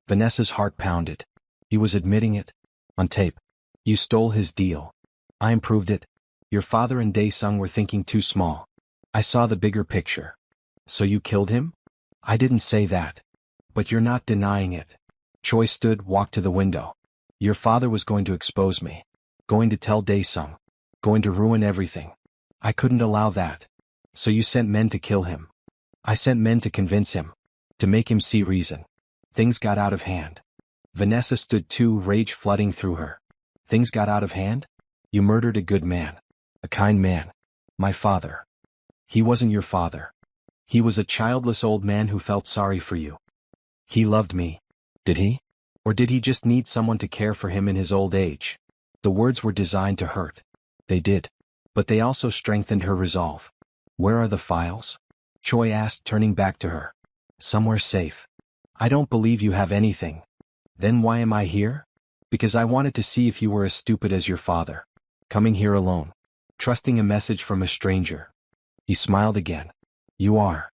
Vanessa's heart pounded. He was admitting it. On tape. You stole his deal. I improved it. Your father and Daesung were thinking too small. I saw the bigger picture. So you killed him? I didn't say that. But you're not denying it. Choi stood, walked to the window. Your father was going to expose me. Going to tell Daesung. Going to ruin everything. I couldn't allow that. So you sent men to kill him. I sent men to convince him. To make him see reason. Things got out of hand. Vanessa stood too, rage flooding through her. Things got out of hand? You murdered a good man. A kind man. My father. He wasn't your father. He was a childless old man who felt sorry for you. He loved me. Did he? Or did he just need someone to care for him in his old age? The words were designed to hurt. They did. But they also strengthened her resolve. Where are the files? Choi asked, turning back to her. Somewhere safe. I don't believe you have anything. Then why am I here? Because I wanted to see if you were as stupid as your father. Coming here alone. Trusting a message from a stranger. He smiled again. You are.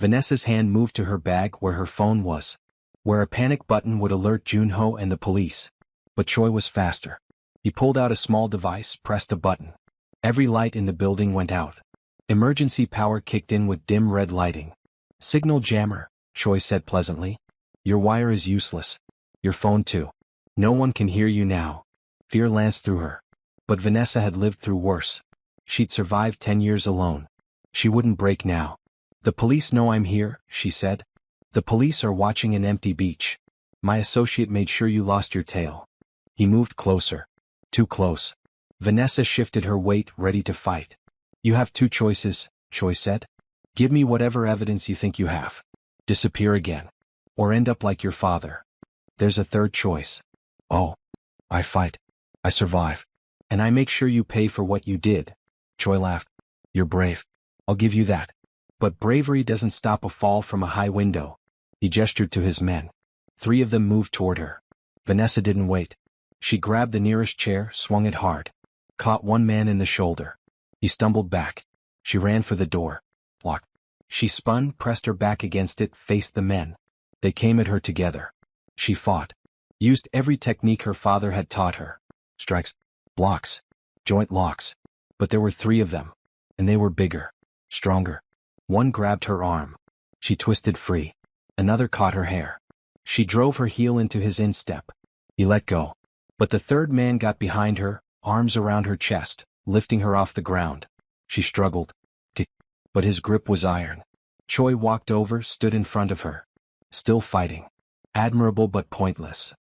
Vanessa's hand moved to her bag where her phone was, where a panic button would alert Junho and the police. But Choi was faster. He pulled out a small device, pressed a button. Every light in the building went out. Emergency power kicked in with dim red lighting. Signal jammer, Choi said pleasantly. Your wire is useless. Your phone too. No one can hear you now. Fear lanced through her. But Vanessa had lived through worse. She'd survived 10 years alone. She wouldn't break now. The police know I'm here, she said. The police are watching an empty beach. My associate made sure you lost your tail. He moved closer. Too close. Vanessa shifted her weight, ready to fight. You have two choices, Choi said. Give me whatever evidence you think you have. Disappear again. Or end up like your father. There's a third choice. Oh. I fight. I survive. And I make sure you pay for what you did. Choi laughed. You're brave. I'll give you that. But bravery doesn't stop a fall from a high window. He gestured to his men. 3 of them moved toward her. Vanessa didn't wait. She grabbed the nearest chair, swung it hard. Caught one man in the shoulder. He stumbled back. She ran for the door. Locked. She spun, pressed her back against it, faced the men. They came at her together. She fought. Used every technique her father had taught her. Strikes. Blocks. Joint locks. But there were 3 of them. And they were bigger. Stronger. One grabbed her arm. She twisted free. Another caught her hair. She drove her heel into his instep. He let go. But the third man got behind her, arms around her chest, lifting her off the ground. She struggled. But his grip was iron. Choi walked over, stood in front of her. Still fighting. Admirable but pointless.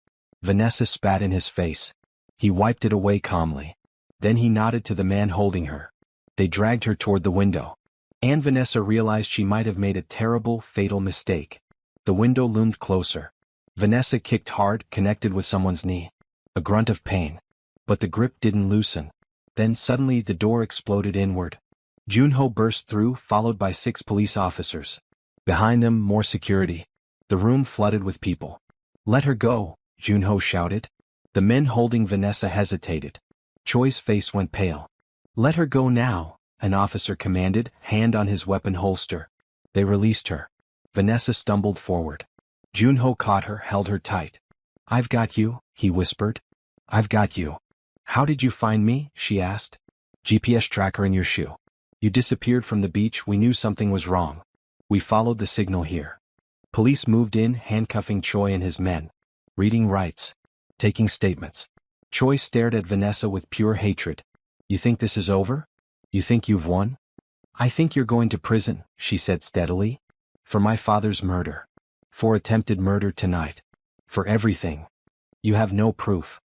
Vanessa spat in his face. He wiped it away calmly. Then he nodded to the man holding her. They dragged her toward the window. And Vanessa realized she might have made a terrible, fatal mistake. The window loomed closer. Vanessa kicked hard, connected with someone's knee. A grunt of pain. But the grip didn't loosen. Then suddenly the door exploded inward. Junho burst through, followed by 6 police officers. Behind them, more security. The room flooded with people. Let her go, Junho shouted. The men holding Vanessa hesitated. Choi's face went pale. Let her go now, an officer commanded, hand on his weapon holster. They released her. Vanessa stumbled forward. Junho caught her, held her tight. I've got you, he whispered. I've got you. How did you find me? She asked. GPS tracker in your shoe. You disappeared from the beach, we knew something was wrong. We followed the signal here. Police moved in, handcuffing Choi and his men. Reading rights. Taking statements. Choi stared at Vanessa with pure hatred. You think this is over? You think you've won? I think you're going to prison, she said steadily. For my father's murder. For attempted murder tonight. For everything. You have no proof.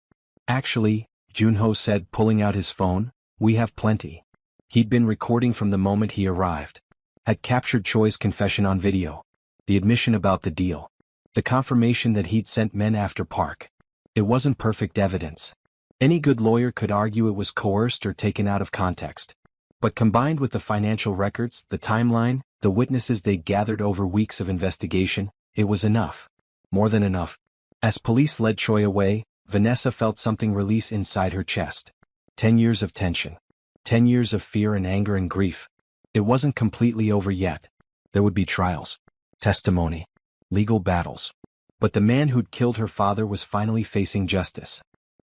Actually, Junho said, pulling out his phone, we have plenty. He'd been recording from the moment he arrived. Had captured Choi's confession on video. The admission about the deal. The confirmation that he'd sent men after Park. It wasn't perfect evidence. Any good lawyer could argue it was coerced or taken out of context. But combined with the financial records, the timeline, the witnesses they'd gathered over weeks of investigation, it was enough. More than enough. As police led Choi away, Vanessa felt something release inside her chest. 10 years of tension. 10 years of fear and anger and grief. It wasn't completely over yet. There would be trials. Testimony. Legal battles. But the man who'd killed her father was finally facing justice.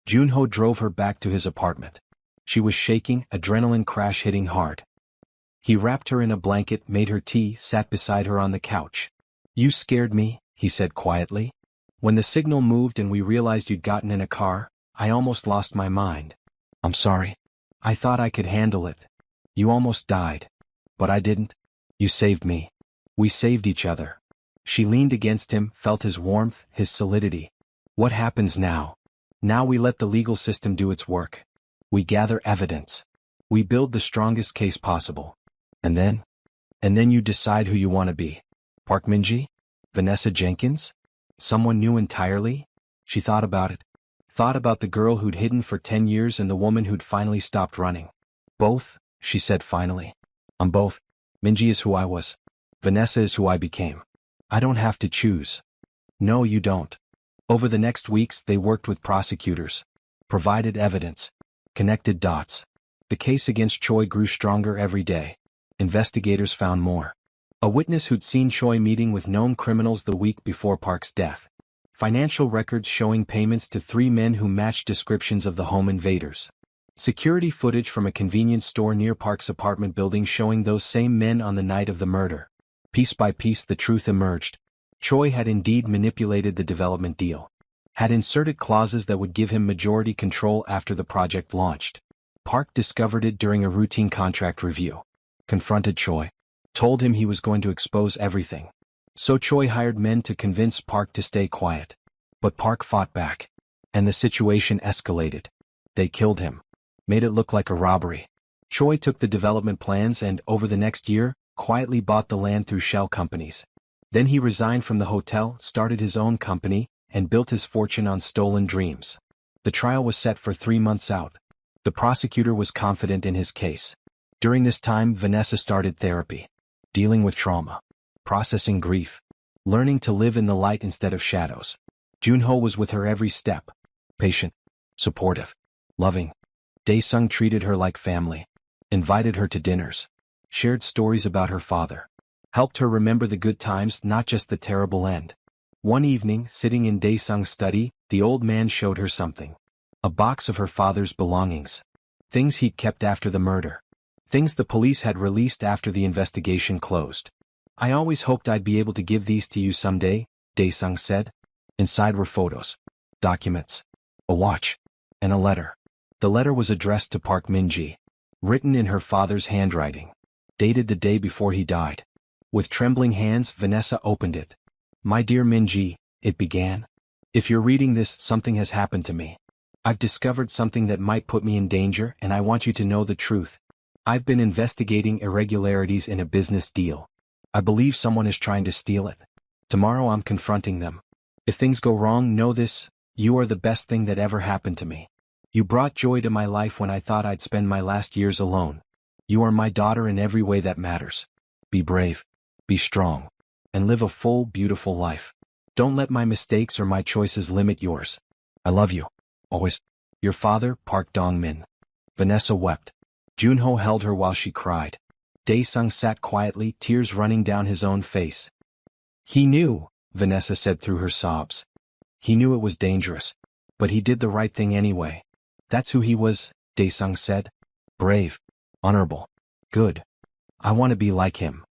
Junho drove her back to his apartment. She was shaking, adrenaline crash hitting hard. He wrapped her in a blanket, made her tea, sat beside her on the couch. You scared me, he said quietly. When the signal moved and we realized you'd gotten in a car, I almost lost my mind. I'm sorry. I thought I could handle it. You almost died. But I didn't. You saved me. We saved each other. She leaned against him, felt his warmth, his solidity. What happens now? Now we let the legal system do its work. We gather evidence. We build the strongest case possible. And then you decide who you want to be. Park Minji? Vanessa Jenkins? Someone new entirely? She thought about it. Thought about the girl who'd hidden for 10 years and the woman who'd finally stopped running. Both, she said finally. I'm both. Minji is who I was. Vanessa is who I became. I don't have to choose. No, you don't. Over the next weeks, they worked with prosecutors, provided evidence, connected dots. The case against Choi grew stronger every day. Investigators found more. A witness who'd seen Choi meeting with known criminals the week before Park's death. Financial records showing payments to 3 men who matched descriptions of the home invaders. Security footage from a convenience store near Park's apartment building showing those same men on the night of the murder. Piece by piece the truth emerged. Choi had indeed manipulated the development deal. Had inserted clauses that would give him majority control after the project launched. Park discovered it during a routine contract review. Confronted Choi. Told him he was going to expose everything. So Choi hired men to convince Park to stay quiet. But Park fought back. And the situation escalated. They killed him. Made it look like a robbery. Choi took the development plans and, over the next year, quietly bought the land through shell companies. Then he resigned from the hotel, started his own company, and built his fortune on stolen dreams. The trial was set for 3 months out. The prosecutor was confident in his case. During this time, Vanessa started therapy. Dealing with trauma. Processing grief. Learning to live in the light instead of shadows. Junho was with her every step. Patient. Supportive. Loving. Dae-sung treated her like family. Invited her to dinners. Shared stories about her father. Helped her remember the good times, not just the terrible end. One evening, sitting in Dae-sung's study, the old man showed her something. A box of her father's belongings. Things he'd kept after the murder. Things the police had released after the investigation closed. I always hoped I'd be able to give these to you someday, Dae-sung said. Inside were photos, documents, a watch, and a letter. The letter was addressed to Park Min-ji, written in her father's handwriting, dated the day before he died. With trembling hands, Vanessa opened it. My dear Min-ji, it began. If you're reading this, something has happened to me. I've discovered something that might put me in danger, and I want you to know the truth. I've been investigating irregularities in a business deal. I believe someone is trying to steal it. Tomorrow I'm confronting them. If things go wrong, know this, you are the best thing that ever happened to me. You brought joy to my life when I thought I'd spend my last years alone. You are my daughter in every way that matters. Be brave, be strong, and live a full, beautiful life. Don't let my mistakes or my choices limit yours. I love you. Always. Your father, Park Dong-min. Vanessa wept. Junho held her while she cried. Dae-sung sat quietly, tears running down his own face. He knew, Vanessa said through her sobs. He knew it was dangerous. But he did the right thing anyway. That's who he was, Dae-sung said. Brave. Honorable. Good. I want to be like him.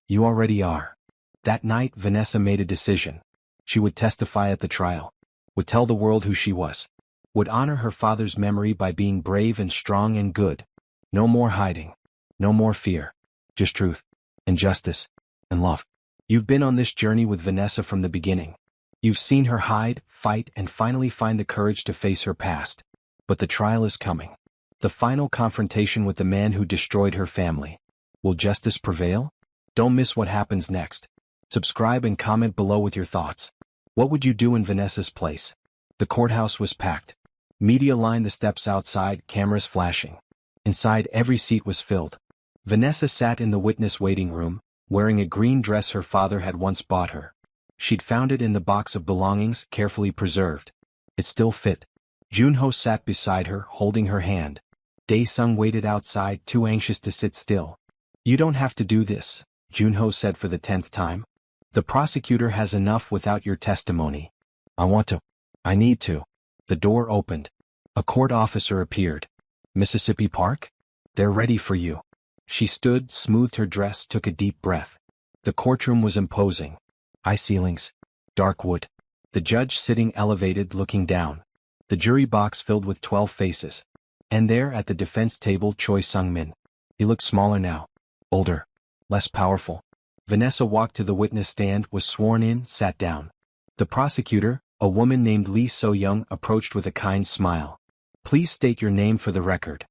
You already are. That night, Vanessa made a decision. She would testify at the trial. Would tell the world who she was. Would honor her father's memory by being brave and strong and good. No more hiding. No more fear. Just truth. And justice. And love. You've been on this journey with Vanessa from the beginning. You've seen her hide, fight, and finally find the courage to face her past. But the trial is coming. The final confrontation with the man who destroyed her family. Will justice prevail? Don't miss what happens next. Subscribe and comment below with your thoughts. What would you do in Vanessa's place? The courthouse was packed. Media lined the steps outside, cameras flashing. Inside, every seat was filled. Vanessa sat in the witness waiting room, wearing a green dress her father had once bought her. She'd found it in the box of belongings, carefully preserved. It still fit. Junho sat beside her, holding her hand. Dae-sung waited outside, too anxious to sit still. You don't have to do this, Junho said for the 10th time. The prosecutor has enough without your testimony. I want to. I need to. The door opened. A court officer appeared. Mississippi Park? They're ready for you. She stood, smoothed her dress, took a deep breath. The courtroom was imposing. High ceilings. Dark wood. The judge sitting elevated, looking down. The jury box filled with 12 faces. And there at the defense table, Choi Sung-min. He looked smaller now. Older. Less powerful. Vanessa walked to the witness stand, was sworn in, sat down. The prosecutor, a woman named Lee So-young, approached with a kind smile. Please state your name for the record.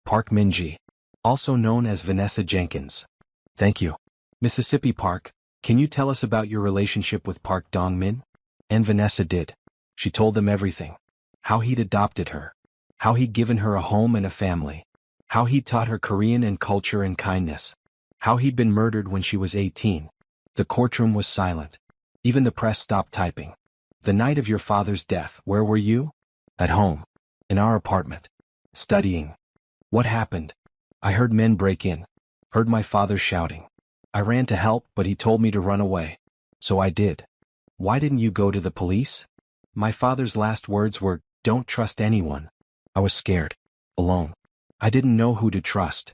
Park Min-ji. Also known as Vanessa Jenkins. Thank you. Mississippi Park, can you tell us about your relationship with Park Dong-min? And Vanessa did. She told them everything. How he'd adopted her. How he'd given her a home and a family. How he'd taught her Korean and culture and kindness. How he'd been murdered when she was 18. The courtroom was silent. Even the press stopped typing. The night of your father's death, where were you? At home. In our apartment. Studying. What happened? I heard men break in. Heard my father shouting. I ran to help, but he told me to run away. So I did. Why didn't you go to the police? My father's last words were, don't trust anyone. I was scared. Alone. I didn't know who to trust.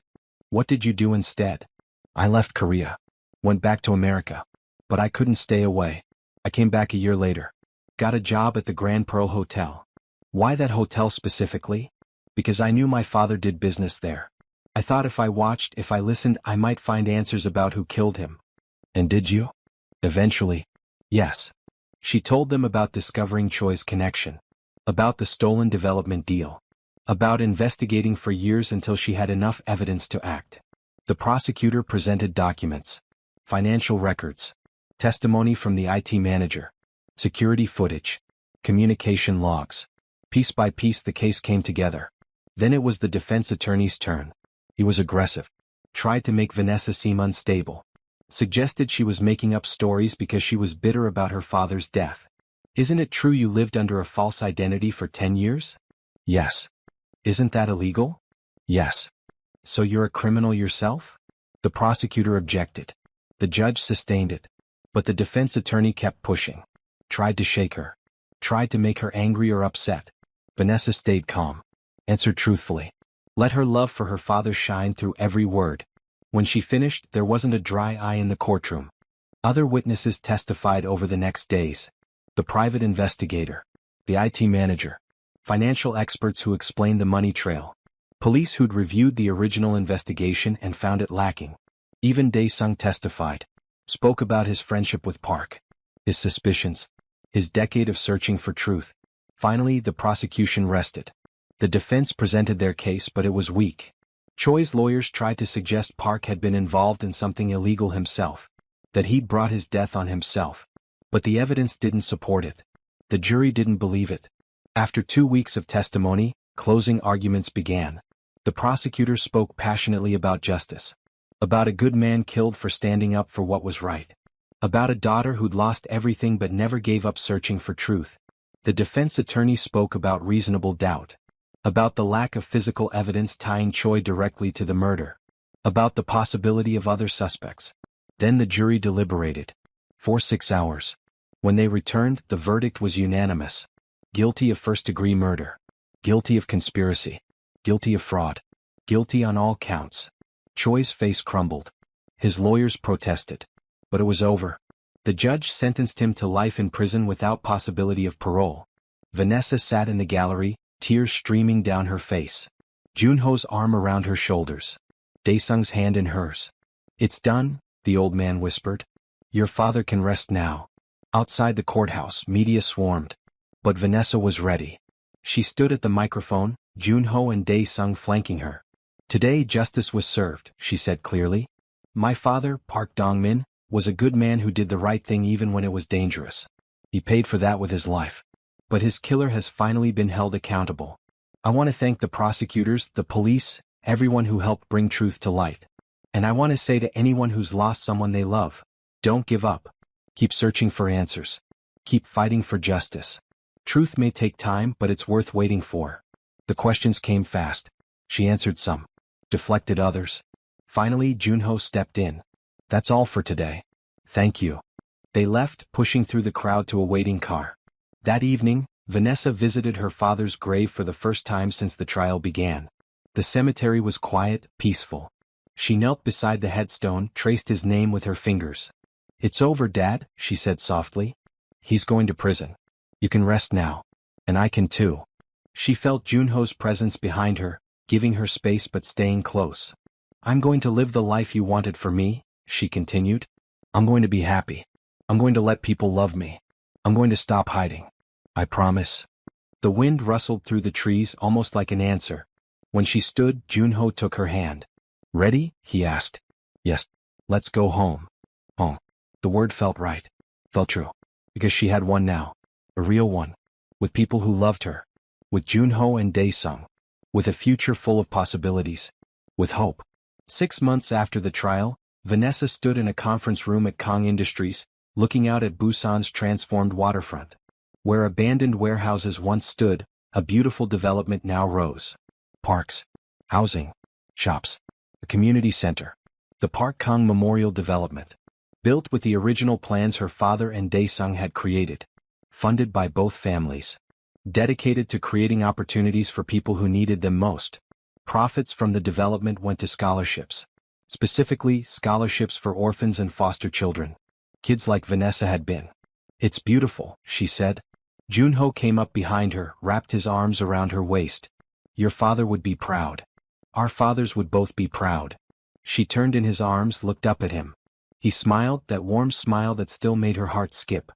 What did you do instead? I left Korea. Went back to America. But I couldn't stay away. I came back a year later. Got a job at the Grand Pearl Hotel. Why that hotel specifically? Because I knew my father did business there. I thought if I watched, if I listened, I might find answers about who killed him. And did you? Eventually. Yes. She told them about discovering Choi's connection. About the stolen development deal. About investigating for years until she had enough evidence to act. The prosecutor presented documents. Financial records. Testimony from the IT manager. Security footage. Communication logs. Piece by piece the case came together. Then it was the defense attorney's turn. He was aggressive. Tried to make Vanessa seem unstable. Suggested she was making up stories because she was bitter about her father's death. Isn't it true you lived under a false identity for 10 years? Yes. Isn't that illegal? Yes. So you're a criminal yourself? The prosecutor objected. The judge sustained it. But the defense attorney kept pushing. Tried to shake her. Tried to make her angry or upset. Vanessa stayed calm. Answered truthfully. Let her love for her father shine through every word. When she finished, there wasn't a dry eye in the courtroom. Other witnesses testified over the next days. The private investigator. The IT manager. Financial experts who explained the money trail. Police who'd reviewed the original investigation and found it lacking. Even Dae-sung testified. Spoke about his friendship with Park. His suspicions. His decade of searching for truth. Finally, the prosecution rested. The defense presented their case, but it was weak. Choi's lawyers tried to suggest Park had been involved in something illegal himself. That he'd brought his death on himself. But the evidence didn't support it. The jury didn't believe it. After 2 weeks of testimony, closing arguments began. The prosecutor spoke passionately about justice. About a good man killed for standing up for what was right. About a daughter who'd lost everything but never gave up searching for truth. The defense attorney spoke about reasonable doubt. About the lack of physical evidence tying Choi directly to the murder. About the possibility of other suspects. Then the jury deliberated. For 6 hours. When they returned, the verdict was unanimous. Guilty of first-degree murder. Guilty of conspiracy. Guilty of fraud. Guilty on all counts. Choi's face crumbled. His lawyers protested. But it was over. The judge sentenced him to life in prison without possibility of parole. Vanessa sat in the gallery, tears streaming down her face. Junho's arm around her shoulders. Dae-sung's hand in hers. It's done, the old man whispered. Your father can rest now. Outside the courthouse, media swarmed. But Vanessa was ready. She stood at the microphone, Junho and Dae-sung flanking her. Today justice was served, she said clearly. My father, Park Dong-min, was a good man who did the right thing even when it was dangerous. He paid for that with his life. But his killer has finally been held accountable. I want to thank the prosecutors, the police, everyone who helped bring truth to light. And I want to say to anyone who's lost someone they love, don't give up. Keep searching for answers. Keep fighting for justice. Truth may take time, but it's worth waiting for. The questions came fast. She answered some. Deflected others. Finally, Junho stepped in. That's all for today. Thank you. They left, pushing through the crowd to a waiting car. That evening, Vanessa visited her father's grave for the first time since the trial began. The cemetery was quiet, peaceful. She knelt beside the headstone, traced his name with her fingers. It's over, Dad, she said softly. He's going to prison. You can rest now. And I can too. She felt Junho's presence behind her, giving her space but staying close. I'm going to live the life you wanted for me, she continued. I'm going to be happy. I'm going to let people love me. I'm going to stop hiding. I promise. The wind rustled through the trees almost like an answer. When she stood, Junho took her hand. Ready? He asked. Yes. Let's go home. Home. The word felt right. Felt true. Because she had one now. A real one. with people who loved her, with Junho and Daesung, with a future full of possibilities, with hope. 6 months after the trial, Vanessa stood in a conference room at Kong Industries, looking out at Busan's transformed waterfront. Where abandoned warehouses once stood, a beautiful development now rose. Parks, housing, shops, a community center. The Park Kong Memorial Development. Built with the original plans her father and Daesung had created. Funded by both families. Dedicated to creating opportunities for people who needed them most. Profits from the development went to scholarships. Specifically, scholarships for orphans and foster children. Kids like Vanessa had been. "It's beautiful," she said. Junho came up behind her, wrapped his arms around her waist. "Your father would be proud. Our fathers would both be proud." She turned in his arms, looked up at him. He smiled, that warm smile that still made her heart skip.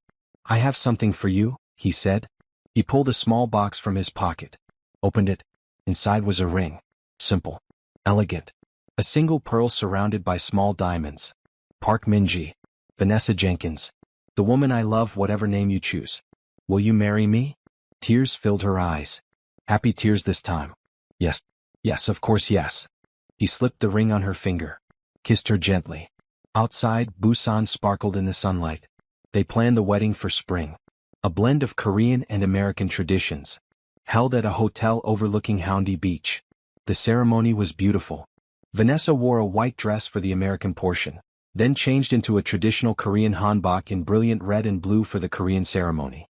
"I have something for you," he said. He pulled a small box from his pocket. Opened it. Inside was a ring. Simple. Elegant. A single pearl surrounded by small diamonds. "Park Minji. Vanessa Jenkins. The woman I love, whatever name you choose. Will you marry me?" Tears filled her eyes. Happy tears this time. "Yes. Yes, of course yes." He slipped the ring on her finger. Kissed her gently. Outside, Busan sparkled in the sunlight. They planned the wedding for spring. A blend of Korean and American traditions. Held at a hotel overlooking Haeundae Beach. The ceremony was beautiful. Vanessa wore a white dress for the American portion, then changed into a traditional Korean hanbok in brilliant red and blue for the Korean ceremony.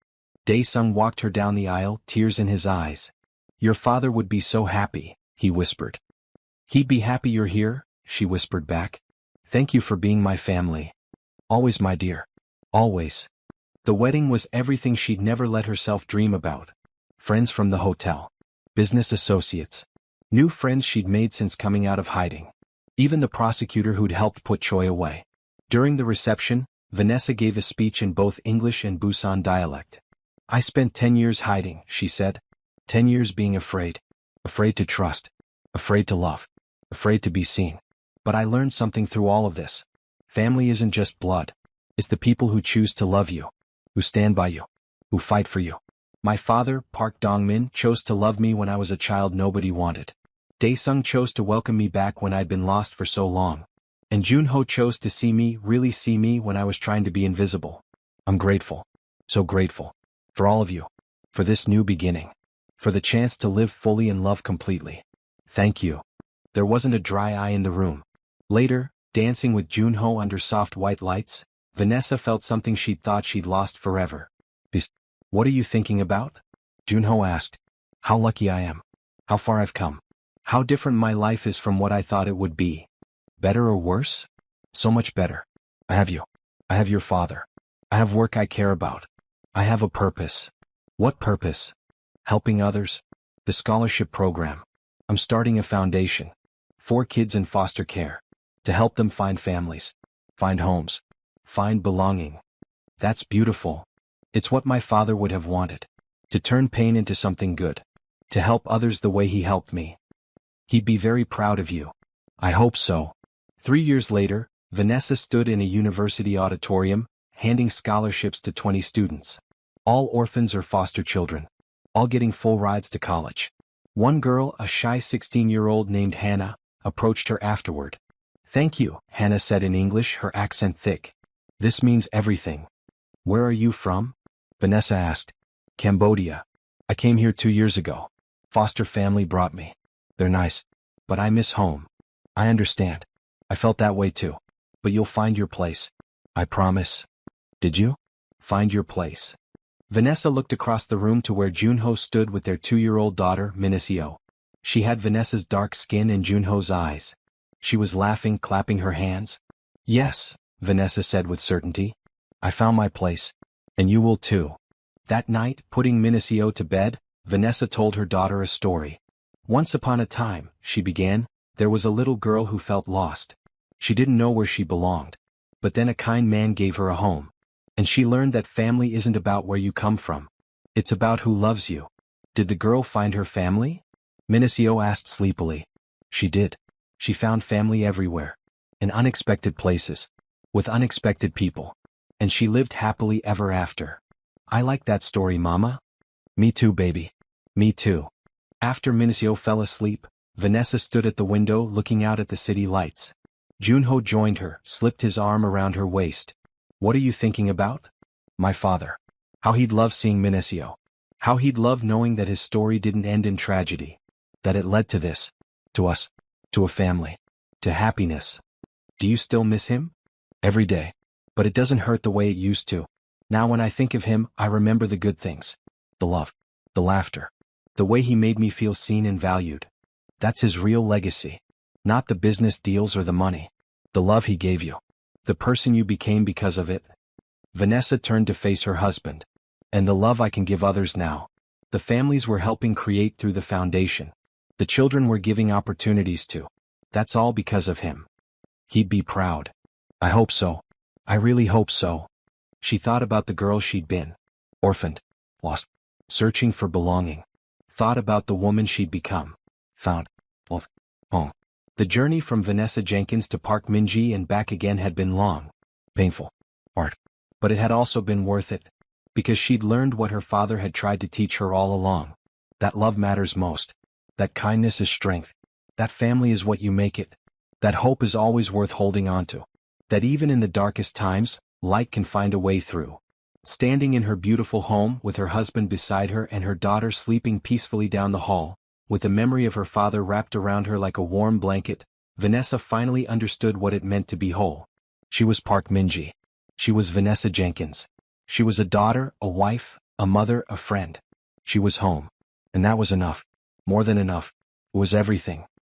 Daesung walked her down the aisle, tears in his eyes. "Your father would be so happy," he whispered. "He'd be happy you're here," she whispered back. "Thank you for being my family. Always, my dear. Always." The wedding was everything she'd never let herself dream about. Friends from the hotel. Business associates. New friends she'd made since coming out of hiding. Even the prosecutor who'd helped put Choi away. During the reception, Vanessa gave a speech in both English and Busan dialect. "I spent 10 years hiding," she said. 10 years being afraid. Afraid to trust. Afraid to love. Afraid to be seen. But I learned something through all of this. Family isn't just blood. It's the people who choose to love you. Who stand by you. Who fight for you. My father, Park Dongmin, chose to love me when I was a child nobody wanted. Daesung chose to welcome me back when I'd been lost for so long. And Junho chose to see me, really see me, when I was trying to be invisible. I'm grateful. So grateful. For all of you. For this new beginning. For the chance to live fully and love completely. Thank you." There wasn't a dry eye in the room. Later, dancing with Junho under soft white lights, Vanessa felt something she'd thought she'd lost forever. "What are you thinking about?" Junho asked. "How lucky I am. How far I've come. How different my life is from what I thought it would be. Better or worse? So much better. I have you. I have your father. I have work I care about. I have a purpose." "What purpose?" "Helping others. The scholarship program. I'm starting a foundation. 4 kids in foster care. To help them find families. Find homes. Find belonging." "That's beautiful. It's what my father would have wanted. To turn pain into something good. To help others the way he helped me. He'd be very proud of you." "I hope so." 3 years later, Vanessa stood in a university auditorium, handing scholarships to 20 students. All orphans or foster children. All getting full rides to college. One girl, a shy 16-year-old named Hannah, approached her afterward. "Thank you," Hannah said in English, her accent thick. "This means everything." "Where are you from?" Vanessa asked. "Cambodia. I came here 2 years ago. Foster family brought me. They're nice. But I miss home." "I understand. I felt that way too. But you'll find your place. I promise." "Did you?" "Find your place." Vanessa looked across the room to where Junho stood with their 2-year-old daughter, Minaseo. She had Vanessa's dark skin and Junho's eyes. She was laughing, clapping her hands. "Yes," Vanessa said with certainty. "I found my place. And you will too." That night, putting Minaseo to bed, Vanessa told her daughter a story. "Once upon a time," she began, "there was a little girl who felt lost. She didn't know where she belonged. But then a kind man gave her a home. And she learned that family isn't about where you come from. It's about who loves you." "Did the girl find her family?" Minaseo asked sleepily. "She did. She found family everywhere. In unexpected places. With unexpected people. And she lived happily ever after." "I like that story, Mama." Me too, baby. Me too. After Minicio fell asleep, Vanessa stood at the window looking out at the city lights. Junho joined her, slipped his arm around her waist. What are you thinking about? My father. How he'd love seeing Minicio. How he'd love knowing that his story didn't end in tragedy. That it led to this. To us. To a family. To happiness. Do you still miss him? Every day. But it doesn't hurt the way it used to. Now when I think of him, I remember the good things. The love. The laughter. The way he made me feel seen and valued. That's his real legacy. Not the business deals or the money. The love he gave you. The person you became because of it. Vanessa turned to face her husband. And the love I can give others now. The families we're helping create through the foundation. The children we're giving opportunities to. That's all because of him. He'd be proud. I hope so. I really hope so. She thought about the girl she'd been. Orphaned. Lost. Searching for belonging. Thought about the woman she'd become. Found. Love. Home. The journey from Vanessa Jenkins to Park Min-ji and back again had been long. Painful. Hard. But it had also been worth it. Because she'd learned what her father had tried to teach her all along. That love matters most. That kindness is strength. That family is what you make it. That hope is always worth holding on to. That even in the darkest times, light can find a way through. Standing in her beautiful home with her husband beside her and her daughter sleeping peacefully down the hall, with the memory of her father wrapped around her like a warm blanket, Vanessa finally understood what it meant to be whole. She was Park Min-ji. She was Vanessa Jenkins. She was a daughter, a wife, a mother, a friend. She was home. And that was enough. More than enough. It was everything.